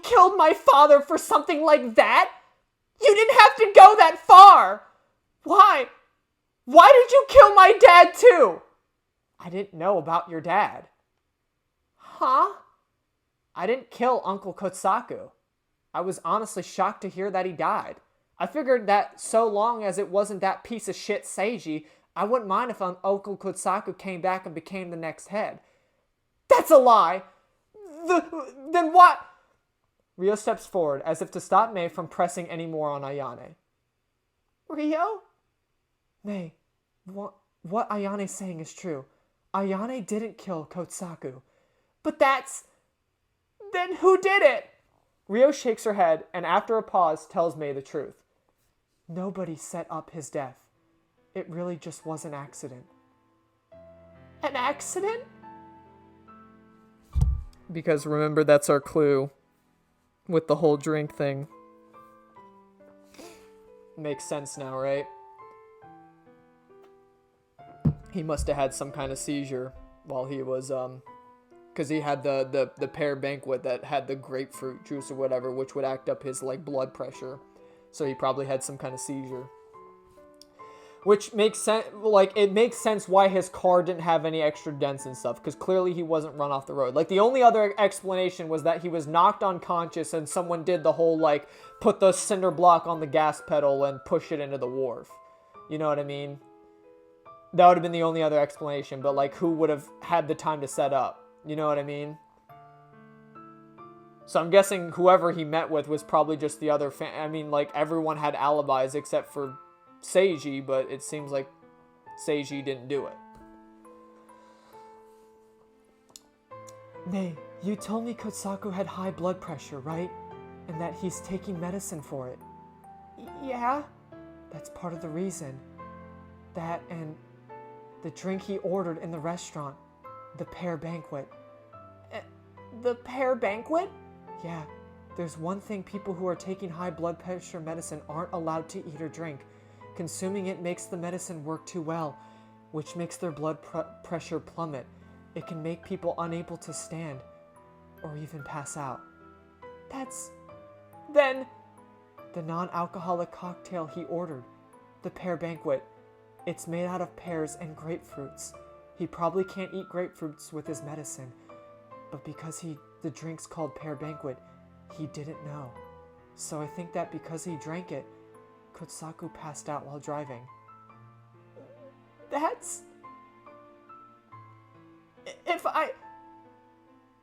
killed my father for something like that? You didn't have to go that far! Why? Why did you kill my dad too? I didn't know about your dad. Huh? I didn't kill Uncle Kotsaku. I was honestly shocked to hear that he died. I figured that so long as it wasn't that piece of shit Seiji, I wouldn't mind if Uncle Kotsaku came back and became the next head. That's a lie! Then what? Ryo steps forward as if to stop Mei from pressing any more on Ayane. Ryo? Mei, what Ayane's saying is true. Ayane didn't kill Kotsaku. But then who did it? Ryo shakes her head and after a pause tells Mei the truth. Nobody set up his death. It really just was an accident. An accident? Because remember, that's our clue with the whole drink thing. Makes sense now, right? He must have had some kind of seizure while he was, because he had the pear banquet that had the grapefruit juice or whatever, which would act up his, like, blood pressure. So he probably had some kind of seizure. Which makes sense, like, it makes sense why his car didn't have any extra dents and stuff, because clearly he wasn't run off the road. Like, the only other explanation was that he was knocked unconscious and someone did the whole, like, put the cinder block on the gas pedal and push it into the wharf. You know what I mean? That would have been the only other explanation, but, like, who would have had the time to set up? You know what I mean? So I'm guessing whoever he met with was probably just the other I mean, like, everyone had alibis except for Seiji, but it seems like Seiji didn't do it. May, you told me Kotsaku had high blood pressure, right? And that he's taking medicine for it. Yeah? That's part of the reason. That and the drink he ordered in the restaurant. The pear banquet. The pear banquet? Yeah. There's one thing people who are taking high blood pressure medicine aren't allowed to eat or drink. Consuming it makes the medicine work too well, which makes their blood pressure plummet. It can make people unable to stand, or even pass out. Then the non-alcoholic cocktail he ordered, the pear banquet. It's made out of pears and grapefruits. He probably can't eat grapefruits with his medicine, but because the drink's called pear banquet, he didn't know. So I think that because he drank it, Kotsaku passed out while driving.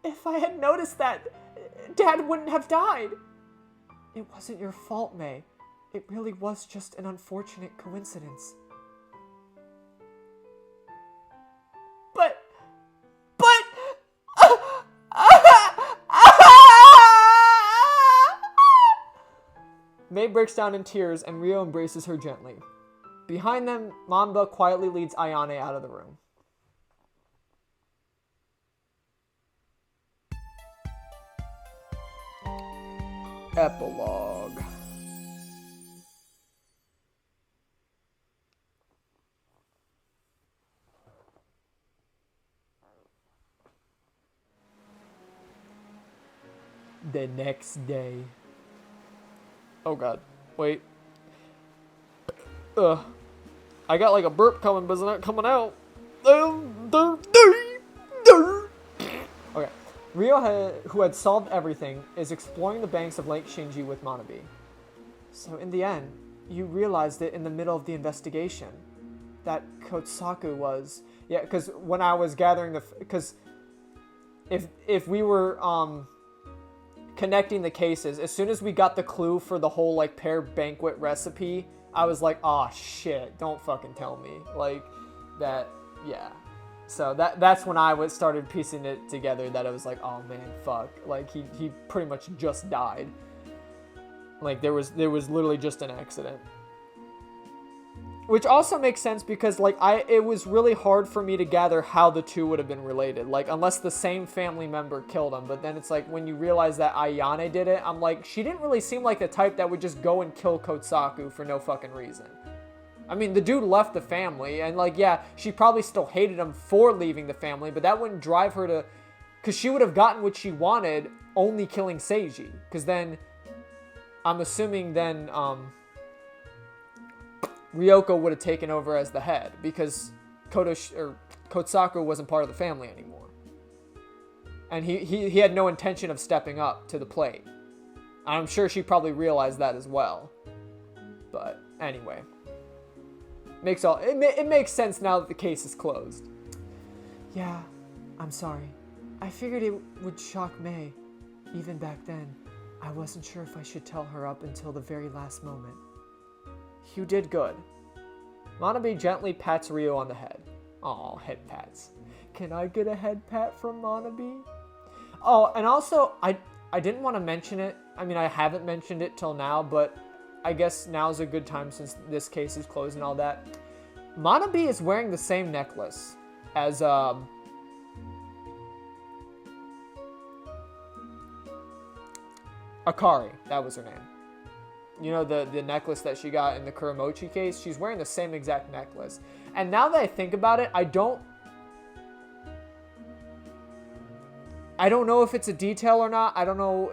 If I had noticed that, Dad wouldn't have died. It wasn't your fault, May. It really was just an unfortunate coincidence. But... May breaks down in tears and Rio embraces her gently. Behind them, Mamba quietly leads Ayane out of the room. Epilogue. The next day. Oh god. Wait. I got like a burp coming, but it's not coming out. Okay. Rio, who had solved everything, is exploring the banks of Lake Shinji with Manabe. So in the end, you realized it in the middle of the investigation. That Kotsaku was... Yeah, because when I was gathering because if we were, connecting the cases, as soon as we got the clue for the whole, like, pear banquet recipe, I was like, oh shit, don't fucking tell me. Like, that, yeah. So that's when I started piecing it together, that I was like, oh man, fuck. Like, he pretty much just died. Like, there was literally just an accident. Which also makes sense because, like, it was really hard for me to gather how the two would have been related. Like, unless the same family member killed him. But then it's like, when you realize that Ayane did it, I'm like, she didn't really seem like the type that would just go and kill Kotsaku for no fucking reason. I mean, the dude left the family, and, like, yeah, she probably still hated him for leaving the family, but that wouldn't drive her to... Because she would have gotten what she wanted only killing Seiji. Because then, I'm assuming then, Ryoko would have taken over as the head, because Kotsaku wasn't part of the family anymore. And he had no intention of stepping up to the plate. I'm sure she probably realized that as well. But, anyway. It makes sense now that the case is closed. Yeah, I'm sorry. I figured it would shock May. Even back then, I wasn't sure if I should tell her up until the very last moment. You did good. Manabe gently pats Rio on the head. Aw, head pats. Can I get a head pat from Manabe? Oh, and also, I didn't want to mention it. I mean, I haven't mentioned it till now, but I guess now's a good time since this case is closed and all that. Manabe is wearing the same necklace as, Akari. That was her name. you know, the necklace that she got in the Kuramochi case, she's wearing the same exact necklace. And now that I think about it, I don't know if it's a detail or not. I don't know,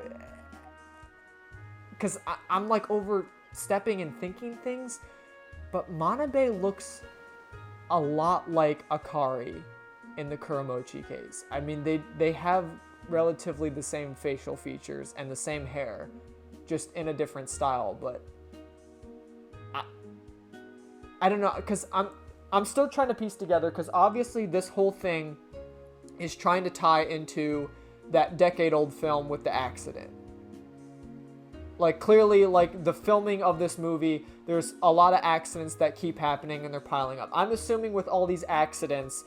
because I'm like overstepping and thinking things, but Manabe looks a lot like Akari in the Kuramochi case. I mean, they have relatively the same facial features and the same hair, just in a different style, but I don't know, because I'm still trying to piece together, because obviously this whole thing is trying to tie into that decade-old film with the accident. Like, clearly, like, the filming of this movie, there's a lot of accidents that keep happening and they're piling up. I'm assuming with all these accidents,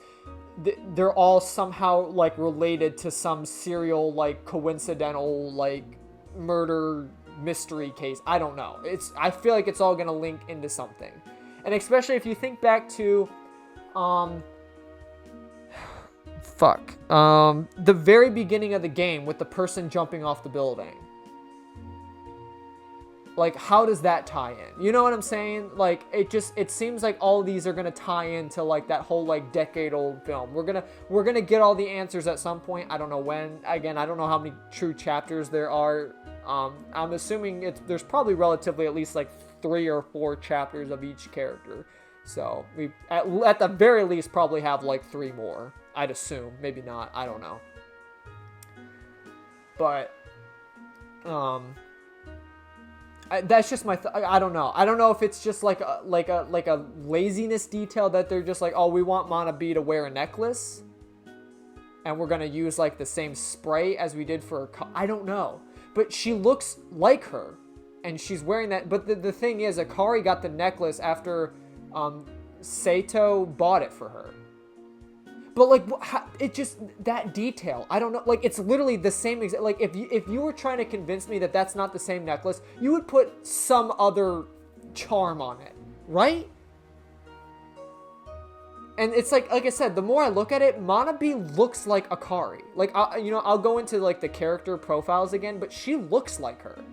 they're all somehow, like, related to some serial, like, coincidental, like, murder mystery case. I don't know. I feel like it's all gonna link into something. And especially if you think back to, the very beginning of the game with the person jumping off the building. Like, how does that tie in? You know what I'm saying? Like, it seems like all of these are gonna tie into, like, that whole, like, decade-old film. We're gonna get all the answers at some point. I don't know when. Again, I don't know how many true chapters there are. I'm assuming there's probably relatively at least, like, 3 or 4 chapters of each character. So, we, at the very least, probably have, like, 3 more. I'd assume. Maybe not. I don't know. But, that's just my. I don't know. I don't know if it's just like a laziness detail that they're just like, oh, we want Manabe to wear a necklace, and we're gonna use like the same spray as we did for her. I don't know, but she looks like her, and she's wearing that. But the thing is, Akari got the necklace after Sato bought it for her. But, like, it just, that detail, I don't know, like, it's literally the same exact, like, if you were trying to convince me that that's not the same necklace, you would put some other charm on it, right? And it's like I said, the more I look at it, Manabe looks like Akari. Like, I'll go into, like, the character profiles again, but she looks like her.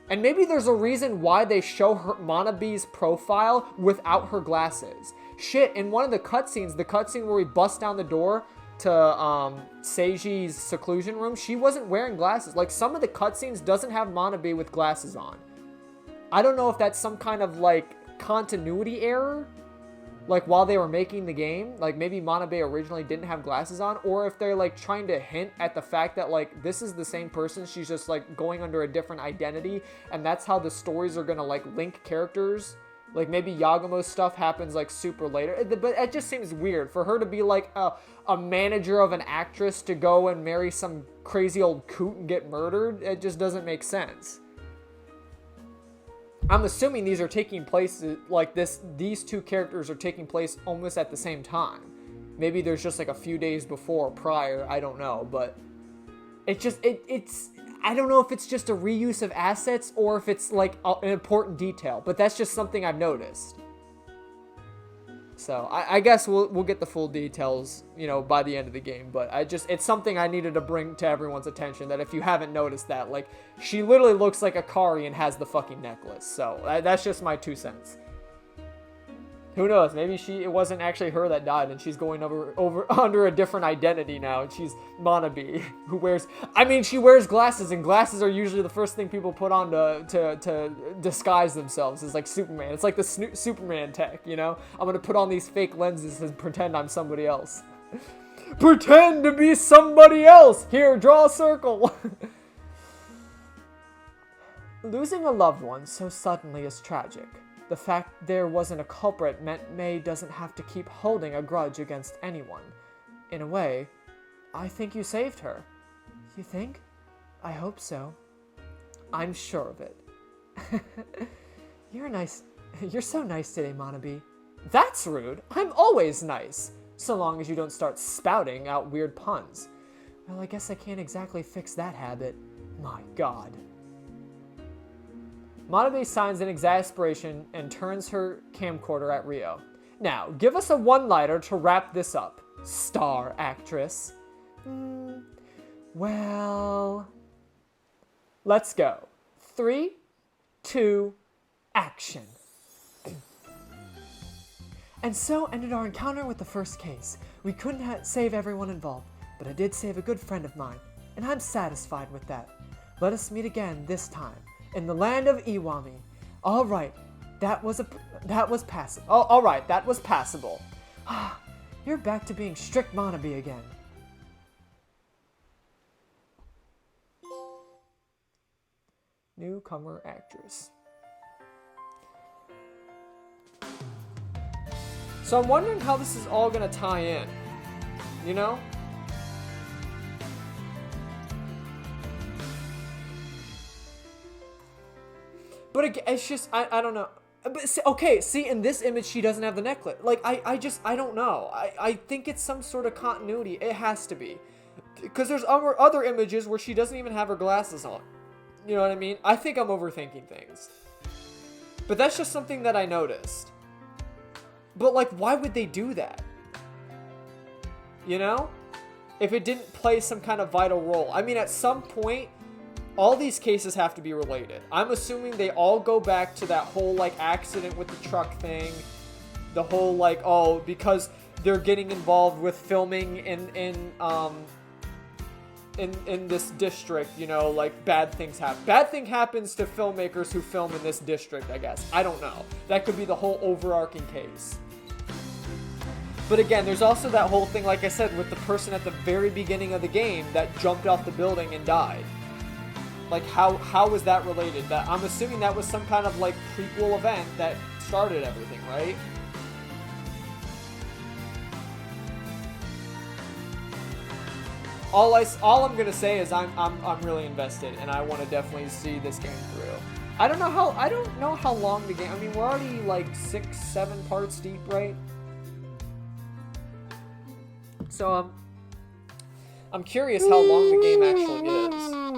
And maybe there's a reason why they show her Manabe's profile without her glasses. Shit, in one of the cutscenes, the cutscene where we bust down the door to Seiji's seclusion room, she wasn't wearing glasses. Like, some of the cutscenes doesn't have Manabe with glasses on. I don't know if that's some kind of, like, continuity error, like, while they were making the game. Like, maybe Manabe originally didn't have glasses on, or if they're, like, trying to hint at the fact that, like, this is the same person, she's just, like, going under a different identity, and that's how the stories are gonna, like, link characters. Like, maybe Yagumo's stuff happens, like, super later. But it just seems weird for her to be, like, a manager of an actress to go and marry some crazy old coot and get murdered. It just doesn't make sense. I'm assuming these are taking place, like, these two characters are taking place almost at the same time. Maybe there's just, like, a few days before or prior. I don't know. But it's just, it's... I don't know if it's just a reuse of assets or if it's, like, an important detail, but that's just something I've noticed. So, I guess we'll get the full details, you know, by the end of the game, but it's something I needed to bring to everyone's attention, that if you haven't noticed that, like, she literally looks like Akari and has the fucking necklace. So, that's just my 2 cents. Who knows? Maybe it wasn't actually her that died, and she's going over under a different identity now, and she's Manabe, who wears. I mean, she wears glasses, and glasses are usually the first thing people put on to disguise themselves. It's like Superman. It's like the Superman tech, you know. I'm gonna put on these fake lenses and pretend I'm somebody else. Pretend to be somebody else. Here, draw a circle. Losing a loved one so suddenly is tragic. The fact there wasn't a culprit meant May doesn't have to keep holding a grudge against anyone. In a way, I think you saved her. You think? I hope so. I'm sure of it. You're so nice today, Manabe. That's rude. I'm always nice. So long as you don't start spouting out weird puns. Well, I guess I can't exactly fix that habit. My God. Manabe signs in exasperation and turns her camcorder at Rio. Now, give us a one-liner to wrap this up, star actress. Well... Let's go. 3, 2, action. And so ended our encounter with the first case. We couldn't save everyone involved, but I did save a good friend of mine, and I'm satisfied with that. Let us meet again this time, in the land of Iwami. All right, that was passable. Oh, all right, that was passable. You're back to being strict Manabe again. Newcomer actress. So I'm wondering how this is all gonna tie in, you know? But it's just, I don't know. But see, in this image, she doesn't have the necklace. Like, I don't know. I think it's some sort of continuity. It has to be. Because there's other images where she doesn't even have her glasses on. You know what I mean? I think I'm overthinking things. But that's just something that I noticed. But, like, why would they do that? You know? If it didn't play some kind of vital role. I mean, at some point, all these cases have to be related. I'm assuming they all go back to that whole, like, accident with the truck thing. The whole, like, oh, because they're getting involved with filming in this district, you know, like, bad things happen. Bad thing happens to filmmakers who film in this district, I guess. I don't know. That could be the whole overarching case. But again, there's also that whole thing, like I said, with the person at the very beginning of the game that jumped off the building and died. Like, how was that related? That I'm assuming that was some kind of, like, prequel event that started everything, right? All I'm gonna say is I'm really invested, and I want to definitely see this game through. I don't know how long the game. I mean, we're already like 6-7 parts deep, right? So I'm curious how long the game actually is.